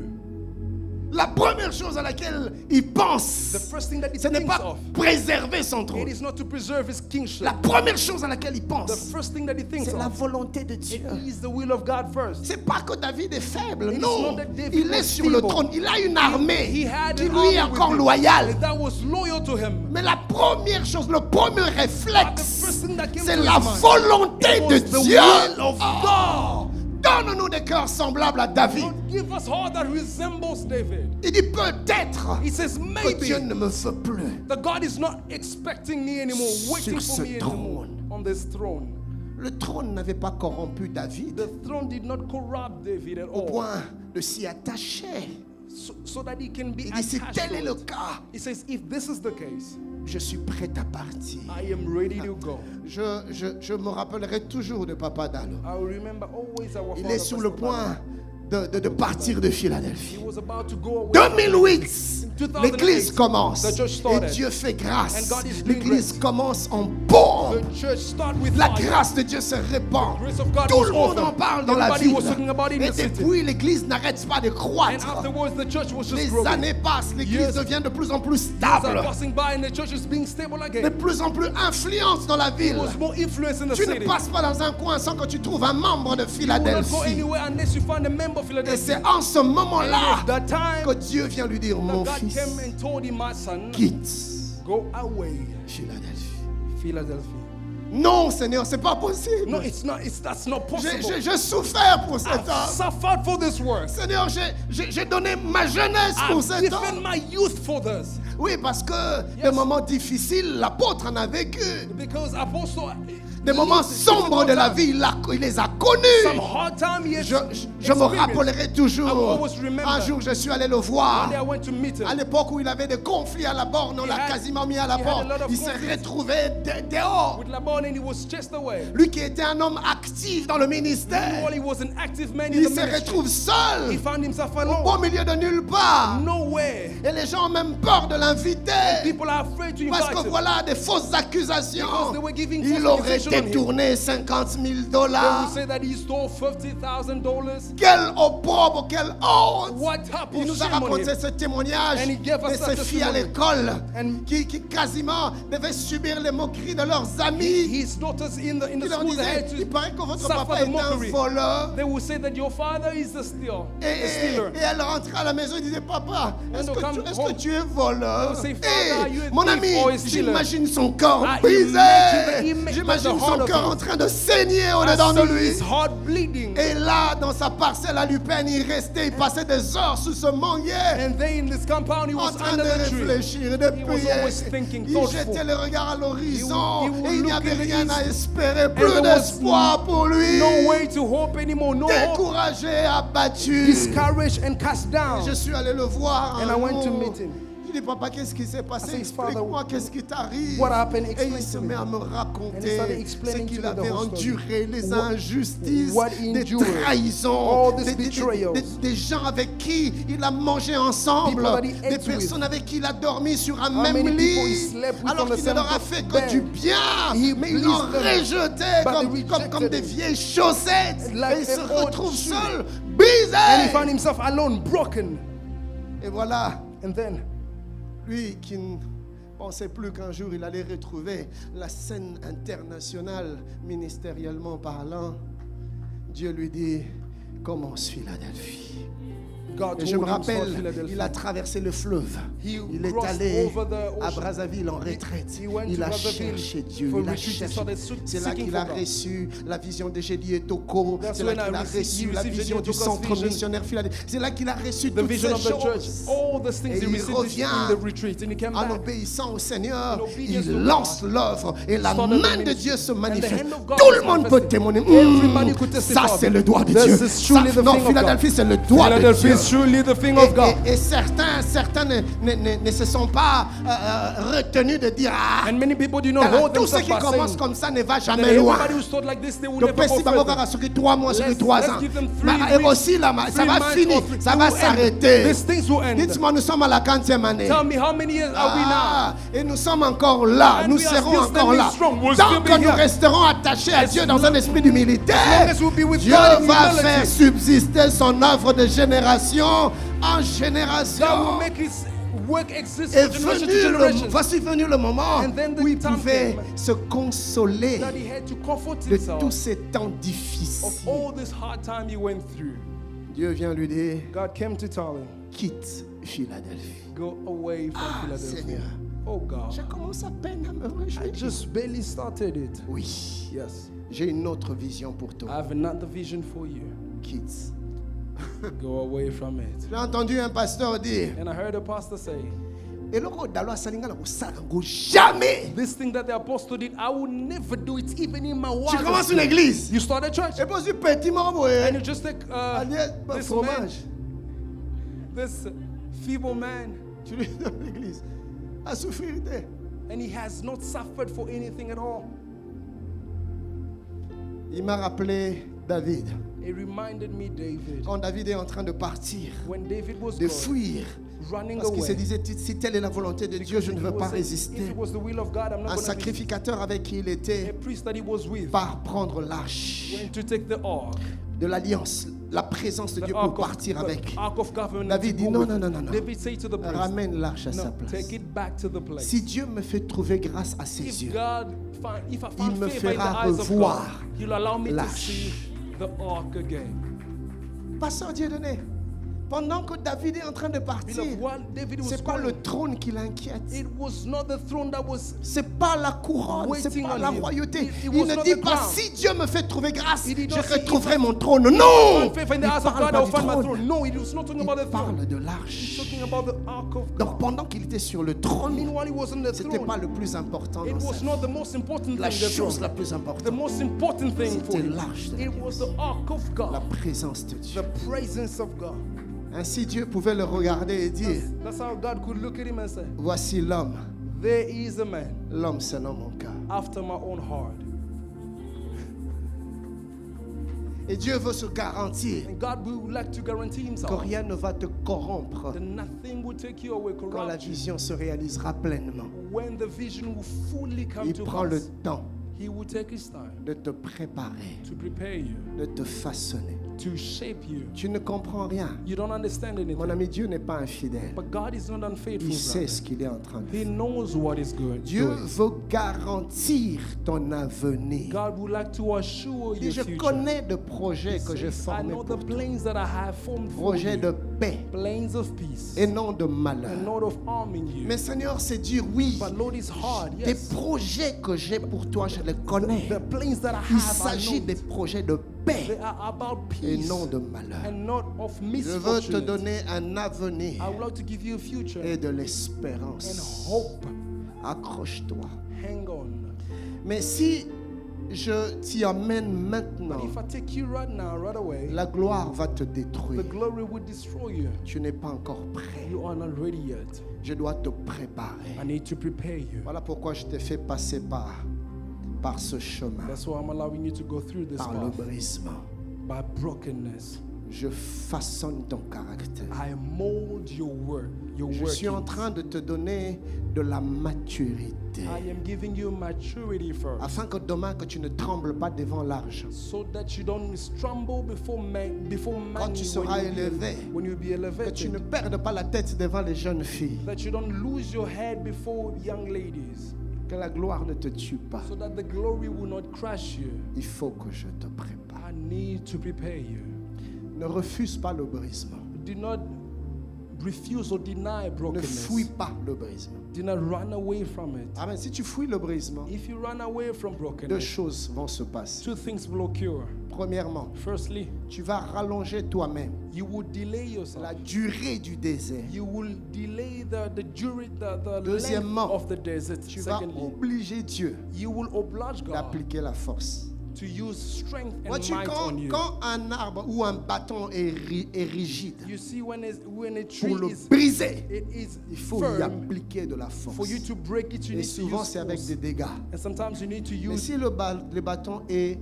La première chose à laquelle il The pense, first thing that he ce n'est thinks pas of, préserver son it trône. is not to preserve his kingship. La première chose à laquelle il The pense, first thing that he thinks c'est la of, volonté de it Dieu. is the will of God first. C'est pas que David est faible, It's non. not that David Il est was sur le feeble. trône. Il a une armée He had qui an lui est army with encore him loyale. that was loyal to him. Mais la première chose, le premier But the réflexe, first thing that came c'est to la his mind, volonté it de was the Dieu. will of Oh, donne-nous des cœurs semblables à David. God, give us heart that resembles David. Il dit peut-être He says que Dieu maybe ne me veut plus. that God is not expecting me anymore, waiting Sur for ce me anymore trône. on this throne. Le trône n'avait pas corrompu David The throne did not corrupt David at au all, point de s'y attacher. so that he can be Il dit si attached tel est to le it. cas, He says, if this is the case, je suis prêt à partir. I am ready to go. Je me rappellerai toujours de Papa Dalo. I will remember always our Il father, est sur le Pastor point de partir de Philadelphie. He was about to go away. 2008, l'église commence the church et started. Dieu fait grâce. And God is doing L'église great. commence en bombe. The church started with La fire. grâce de Dieu se répand. The grace of God Tout was le monde over. en parle dans la Everybody ville. was talking about it in Et the city. depuis, l'église n'arrête pas de And croître. afterwards, the church was just Les growing. années passent, l'église Years- devient de plus en plus Years are stable. passing by and the church is being stable De again. plus en plus influence dans la There ville. was more influence in the Tu ne city. passes pas dans un coin sans que tu trouves un membre de You will not go Philadelphie. anywhere unless you find a member of Et Philadelphia. c'est en ce moment-là And it's the time que Dieu vient lui dire, mon that God fils, came and told him, my son, quitte go away, Philadelphie. Philadelphia. Non, Seigneur, c'est pas possible. No, that's not possible. J'ai souffert pour cet I've homme. suffered for this work. Seigneur, j'ai donné ma jeunesse pour I've cet given homme. my youth for this. Oui, parce que des Yes. moments difficiles, l'apôtre en a vécu. Because Apostle, Des moments sombres de la vie, il les a connus. some hard time he has Je me experienced. rappellerai I will toujours. always remember. Un jour, je suis allé le voir. One day I went to meet him. À l'époque où il avait des conflits à la borne, on He l'a had- quasiment mis à la he had a porte. lot of Il s'est conflicts. retrouvé dehors. With Laban and he was chased away. Lui qui était un homme actif dans le ministère, While he was an active man in il the se ministry, retrouve seul, he found himself au alone. milieu de nulle part. Nowhere. Et les gens ont même peur de l'inviter. People are afraid to Parce invite que him. voilà des fausses accusations. Because they were giving Il false aurait accusations détourné 50 000 They will dollars. say that he stole $50,000. Quel opprobre, quelle honte. What type Il of nous a shame on raconté him? ce témoignage And he gave de us ces that filles à testimony. l'école And qui quasiment devaient subir les moqueries de leurs amis. His daughters in the Qui leur school, they disaient, had il to paraît que votre suffer papa the est un mockery. voleur. They will say that your father is a stealer. Et elle rentrait à la maison et disait, papa, est-ce they'll come que home. tu es voleur? They'll say, Eh, Father, are you a mon thief ami, or a stealer? j'imagine son corps I brisé. imagine the image J'imagine of the son heart of cœur him. en train de saigner I au-dedans de see lui. his heart bleeding. Et là, dans sa parcelle à Lupin, il restait, il passait des heures sous ce manguier, And there in this compound, he en was train under de the tree. réfléchir et de He was prier. always thinking, Il thoughtful. jetait le regard à l'horizon He would et il n'y look avait in the rien east. à espérer, plus there was d'espoir pour lui. No way to hope anymore. No hope. Découragé, abattu. Discouraged and cast down. Je suis allé le voir. And un I went to jour. meet him. Je dis, papa, qu'est-ce qui s'est I passé? said, Explique-moi, Father, qu'est-ce qui t'arrive? what happened? Et Explain il se to met me. à me And he raconter started ce explaining qu'il to me the avait whole story. enduré, les What- injustices, what he des endured. trahisons, All these betrayals. des gens avec qui il a mangé ensemble, People that he des ate with. personnes avec qui il a dormi sur un How même many people he lit, slept with alors on the qu'il ne same leur a fait que bed. du bien, He mais ils l'ont pleased them, rejeté but comme, they comme des rejected him. vieilles chaussettes. Like Et il se an old retrouve shoe. seul, And he brisé. found himself alone, broken. Et voilà. And then, Lui qui ne pensait plus qu'un jour il allait retrouver la scène internationale ministériellement parlant, Dieu lui dit, commence Philadelphie. God Et je me told him to start rappelle, Philadelphia. il a traversé le fleuve. He Il est crossed allé over the à ocean. Brazzaville en retraite. He went Il to a Brazzaville cherché Dieu. for Il a retreat. He cherché. started C'est là seeking qu'il for a God. reçu la vision de Gédie et Toko. That's C'est là when qu'il a he reçu received la vision Gédie du Toko's centre vision. missionnaire Philadelphie. C'est là qu'il a reçu The toutes vision ces of the church, choses. all those things Et he il received revient in the retreat, and he came En back. obéissant au Seigneur, In obedience il to lance God. l'œuvre et la Started the main de ministry. Dieu se And the manifeste. hand of God Tout was le monde peut manifested. témoigner. Everybody could testify. Ça, c'est le doigt de This Dieu. is truly Ça, the non, thing of Philadelphie, God. c'est le doigt de Philadelphia Dieu. is truly the thing of God. Et certains ne se sont pas retenus de dire And many people do not alors, hold tout ce themselves qui by commence saying comme ça ne va that jamais loin. everybody who's taught like this, they will Le never go principe va further. sur 3 mois, sur 3 ans. Let's give them 3 Mais weeks, aussi, là, ça 3 va months finir, or ça it va will end. s'arrêter. These things will end. Dites-moi, nous sommes à la 40e année. Tell me, how many years are we now? Et nous sommes encore là, And nous we are serons still encore standing là. strong. We'll Tant still be que nous here. resterons attachés à Dieu dans un esprit d'humilité, As long as we'll be with Dieu God in va humility. faire subsister son œuvre de génération en God génération. will make His work exist Et from generation to generation. voici venu le moment And then the où il time pouvait came se consoler That he had to comfort de himself tous ces temps of difficiles. all this hard time he went through. Dieu vient lui dire, God came to tell him, quitte Philadelphie. go away from Philadelphia. Seigneur. Oh Je God, commence à peine à me I réjouir. just barely started it. Oui, Yes, j'ai une autre vision pour I toi. have another vision for you. Quitte. Go away from it. J'ai entendu un pasteur dire, And I heard a pastor say, et le rôle d'Allah Salinga jamais. this thing that the apostle did, I will never do it even in my Tu commences wildest une dreams. église. You start a church Et puis tu petit morceau. and you just take Allez, this fromage. man, this feeble man, Tu lui donnes l'église. À souffrir. and he has not suffered for anything at all. Il m'a rappelé David. It reminded me David. Quand David est en train de partir, When David was de going, fuir, running parce qu'il se away, disait, si telle est la volonté de Dieu, je ne veux pas if résister. it was the will of God, I'm not Un going to sacrificateur avec qui il a était priest that he was with part prendre l'arche went to take the ark, de l'alliance, la présence de the Dieu pour ark partir of, avec. the ark of government. David to dit go non, with. non, non, non. David said to the priest, Ramène l'arche à sa no, place. take it back to the place. Si Dieu me fait trouver grâce à ses If yeux, God find, if I il find me favor in the fera eyes of God, revoir He'll allow me to l'arche. see the ark again. Pasteur Dieudonné, pendant que David est en train de partir, Beloved, while David was c'est pas le going, trône qui l'inquiète. it was not the throne that was. C'est pas la couronne, c'est Waiting pas on la him. royauté. It Il was ne not dit the pas crown. si Dieu me fait trouver grâce, He did je not say, retrouverai mon trône. Non! Find favor in the Il eyes of parle God, pas I'll du find my trône. throne. No, he was not talking about the Il throne. parle de He's l'arche. talking about the ark of Donc God. pendant qu'il était sur le trône, Meanwhile, he was on the c'était throne. pas le plus important It dans sa was vie. not the most important La thing. The chose throne. la plus The importante, most important thing for C'était him. l'arche de It was the ark of la God, présence de Dieu. the presence of God. Ainsi Dieu pouvait le regarder et dire, That's how God could look at him and say, voici l'homme. there is a man L'homme, c'est l'homme mon cœur. after my own heart. Et Dieu veut se garantir And God would like to guarantee que himself rien ne va te corrompre that nothing will take you away, quand la corrupt you. vision se réalisera pleinement. When the vision will fully come Il to prend le pass, temps He will take his time de te préparer, to prepare you, de te façonner. to shape you. Tu ne comprends rien. You don't understand Mon anything. ami, Dieu n'est pas infidèle. But God is not unfaithful. Il sait brother. ce qu'il est en train de He faire. knows what is good. Dieu doing. veut garantir ton avenir. God would like to assure Et your je future. connais de projets que j'ai Says, I formés know pour the toi. plans that I have formed for Projets you. de paix Plans of peace. et non de malheur. And not of harming you. Mais Seigneur, c'est dur, oui. But Lord is hard. Des Yes. projets que j'ai pour toi, je les connais. The plans that I Il have are s'agit known. des projets de They paix are about et peace non de malheur. and not of Je veux te misfortune. donner un avenir I would like to give you a future et de and l'espérance. hope. Accroche-toi. Hang on. Mais si je t'y amène maintenant, But if I take you right now, right away, la gloire va te the détruire. glory will destroy you. Tu n'es pas encore prêt. You are not ready yet. Je dois te préparer. I need to prepare you. Voilà pourquoi je t'ai fait passer par ce chemin, That's why I'm allowing you to go through this par le path. brisement. By brokenness, Je façonne ton caractère. I mold your work, your Je suis en workings. train de te donner de la maturité, I am giving you maturity first, afin que demain que tu ne trembles pas devant l'argent. so that you don't stumble before man. Quand tu seras élevé, when you be Que tu ne elevated, perdes pas la tête devant les jeunes filles. that you don't lose your head before young ladies, Que la gloire ne te tue pas. so that the glory will not crush you. Il faut que je te prépare. I need to prepare you. Ne refuse pas le brisement. Do not refuse or deny Ne brokenness. fuis pas le brisement. Do not run away from it. Amen. Si tu fuis le brisement, If you run away from deux brokenness, choses vont se passer. two things will occur. Premièrement, Firstly, tu vas rallonger toi-même you will delay yourself. la durée du désert. You will delay the length Deuxièmement, of the desert. Tu vas Secondly, obliger Dieu you will oblige God d'appliquer la force. to use strength and Vois-tu, might on you. quand un arbre ou un bâton est rigide, You see, when a pour tree le is briser, it is il faut y firm, appliquer de la for force. you to break it, you Et need to souvent, use c'est avec force. des dégâts. And sometimes you need to Mais use. si le bâton est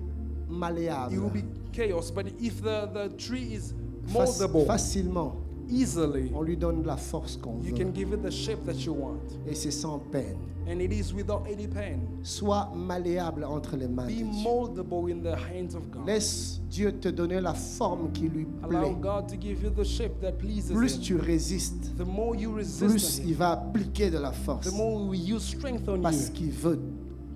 malléable, It will be chaos. But if the tree is fac- moldable facilement, easily, on lui donne la force qu'on you veut. can give it the shape that you want, Et c'est sans peine. and it is without any pain. Sois malléable entre les mains de Be Dieu. moldable in the hands of God. Laisse Dieu te donner la forme qui lui Allow plaît. God to give you the shape that pleases Plus Him. tu résistes, The more you resist plus on il Him, va appliquer de la force. the more He will use strength on Parce you, qu'il veut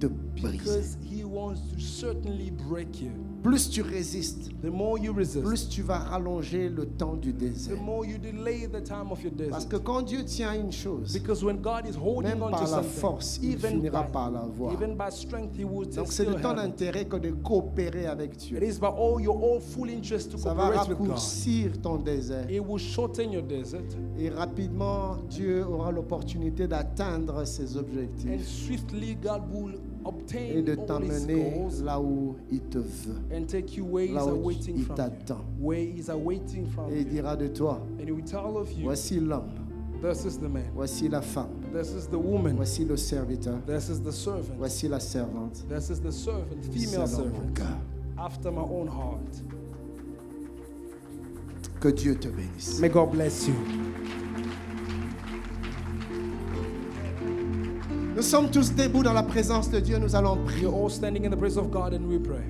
te briser. because He wants to certainly break you. Plus tu résistes, The more you resist, plus tu vas rallonger le temps du the désert. more you delay the time of your Parce desert. que quand Dieu tient une chose, Because when God is holding même on to par la something, force, il finira par la voir. even by strength, He will Donc c'est de still ton have it. intérêt que de coopérer avec It Dieu. is by all your all full interest to Ça va cooperate with God. raccourcir ton désert. It will shorten your desert, Et rapidement, Dieu aura l'opportunité d'atteindre ses and objectifs swiftly God will et obtain de all His t'emmener goals là où il te veut. and take you where He's Là où awaiting il from t'attend. you. Where He's awaiting from Et il you. dira de toi, And He will tell of you, voici l'homme, this is the man, voici la femme, this is the woman, voici le serviteur, this is the servant, voici la servante. this is the servant, female Selon mon servant, cœur. after my own heart. Que Dieu te bénisse. May God bless you. Nous sommes tous debout dans la présence de Dieu, nous allons prier. You're all standing in the presence of God and we pray.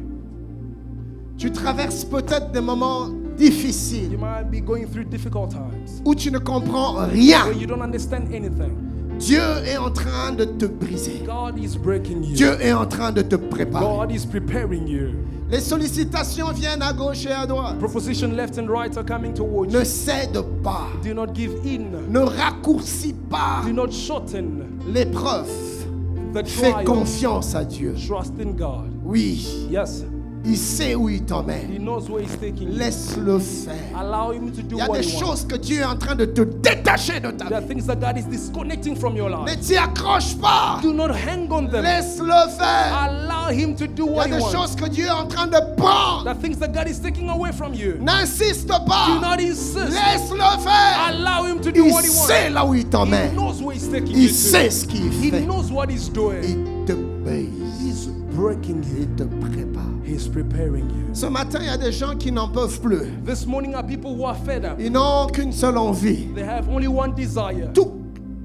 Tu traverses peut-être des moments difficiles You might be going through difficult times où tu ne comprends rien. where you don't understand anything. Dieu est en train de te briser. God is breaking you. Dieu est en train de te préparer. God is preparing you. Les sollicitations viennent à gauche et à droite. Proposition left and right are coming towards Ne you. cède pas. Do not give in. Ne raccourcis pas Do not shorten l'épreuve. the Fais trial. confiance à Dieu. Trust in God. Oui, Yes, il sait où il He t'emmène. knows where He's taking you. Laisse-le faire. Allow Him to do Il y a what des He wants. choses que Dieu est en train de te détacher de ta There are vie. things that God is disconnecting from your Ne life. t'y accroche pas. Do not hang on them. Laisse-le faire. Allow Him to do Il y a what He des wants. choses que Dieu est en train de prendre. There are things that God is taking away from you. N'insiste Do pas. not insist. Laisse-le faire. Allow Him to do Il what He wants. sait là où il He t'emmène. knows where He's taking Il you sait to. ce qu'il He fait. knows what He's doing. Il te brise. He's breaking you. Il te prépare. He's preparing you. Ce matin, il y a des gens qui n'en peuvent plus. This morning are people who are fed up. Ils n'ont qu'une seule envie. They have only one desire Tout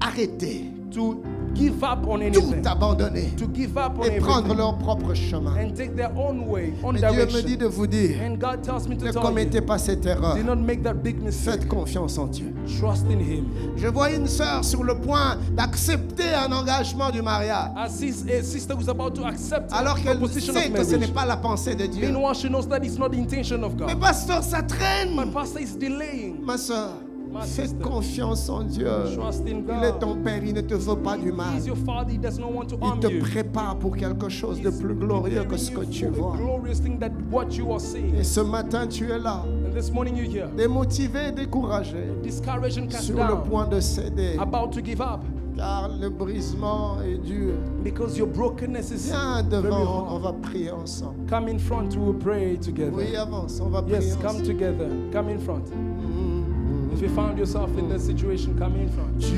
arrêter. to give up on tout anything, abandonner to give up on et prendre everything, leur propre chemin. and take their own way, own Mais Dieu me dit direction. de vous dire, And God tells me to ne tell commettez you, pas cette erreur. do not make that big mistake. Faites confiance en Dieu. Trust in Him. Je vois une sœur sur le point d'accepter un engagement du mariage, I see a sister who's about to accept alors a qu'elle position sait of que ce n'est marriage. pas la pensée de Dieu. Meanwhile, she knows that it's not the intention of Mais God. pasteur, ça traîne. But pastor is delaying. Ma soeur, My fais sister, confiance en Dieu. trust in Il est God. ton père, il ne te veut pas du mal. He's your father. He does not want to Il harm te you. prépare pour quelque chose de plus glorieux que ce que tu For vois. a glorious thing that what you are seeing. Et ce matin, tu es là, And this morning you're here, démotivé, découragé, discouraged and cast sur le down, point de céder, about to give up, car le brisement est dur. because your brokenness is Viens very devant, on hard. va prier ensemble. Come in front, we will pray together. Oui, avance, on va prier Yes, come ensemble. together. Come in front. If you found yourself in that situation, come in front. Tu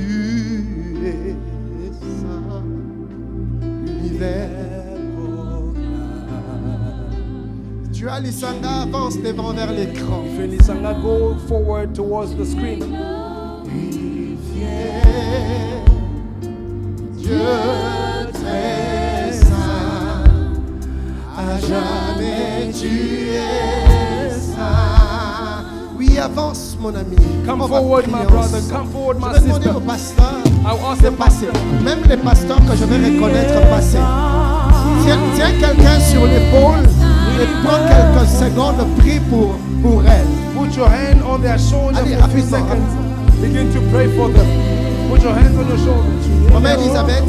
es ça, l'univers. Tu as l'Isanga, avance devant vers l'écran. If you listen, now go forward towards the screen. Dieu très saint, à jamais tu es saint. Oui, avance mon ami. Come On va forward, prier my brother. ensemble. Come forward, Je my vais demander sister. au pasteur I'll ask de the passer. pastor. Même les pasteurs que je vais reconnaître passer. Tiens quelqu'un sur l'épaule et prends quelques secondes, prie pour elle. Put your hand on their shoulder Allez, for a few rapidement, seconds. Begin to pray for them. Put your hands on your shoulders. Maman Elisabeth,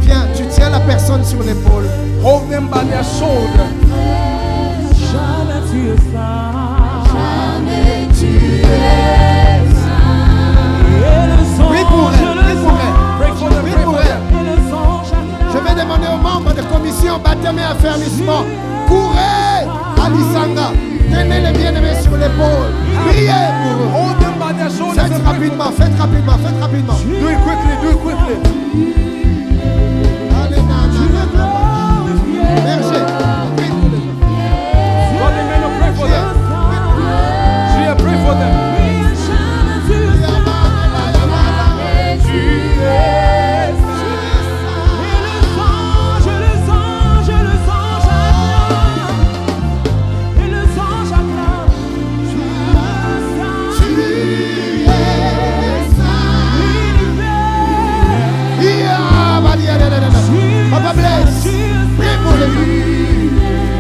viens, tu tiens la personne sur l'épaule. Hold them by their shoulder. Prie pour elle, prie pour elle. Pray for them, Prie pray pour for elle. them. Je vais demander aux membres de commission baptême et affermissement, courez à l'Isanga, tenez les bien-aimés sur l'épaule, priez pour eux. Hold them by their shoulders Faites and pray. rapidement, faites rapidement, faites rapidement. Do it quickly, do it quickly. Allez, berger, prie pour les gens. God, the men pray for them. Gia, pray for them. Papa blesse, prie pour les gens.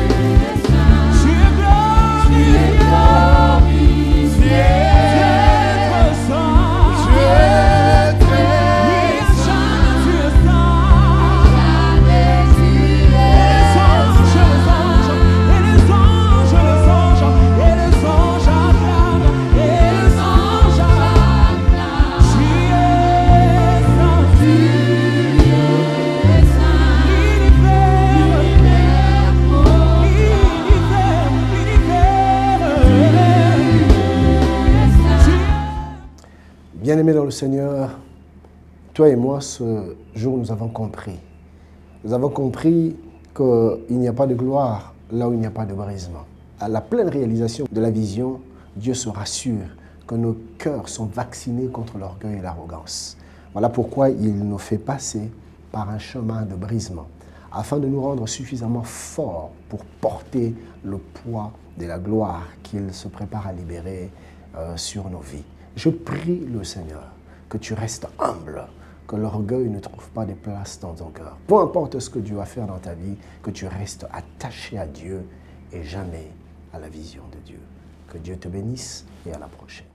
Bien-aimés dans le Seigneur, toi et moi, ce jour, nous avons compris. Nous avons compris qu'il n'y a pas de gloire là où il n'y a pas de brisement. À la pleine réalisation de la vision, Dieu se rassure que nos cœurs sont vaccinés contre l'orgueil et l'arrogance. Voilà pourquoi il nous fait passer par un chemin de brisement, afin de nous rendre suffisamment forts pour porter le poids de la gloire qu'il se prépare à libérer sur nos vies. Je prie le Seigneur que tu restes humble, que l'orgueil ne trouve pas de place dans ton cœur. Peu importe ce que Dieu va faire dans ta vie, que tu restes attaché à Dieu et jamais à la vision de Dieu. Que Dieu te bénisse et à la prochaine.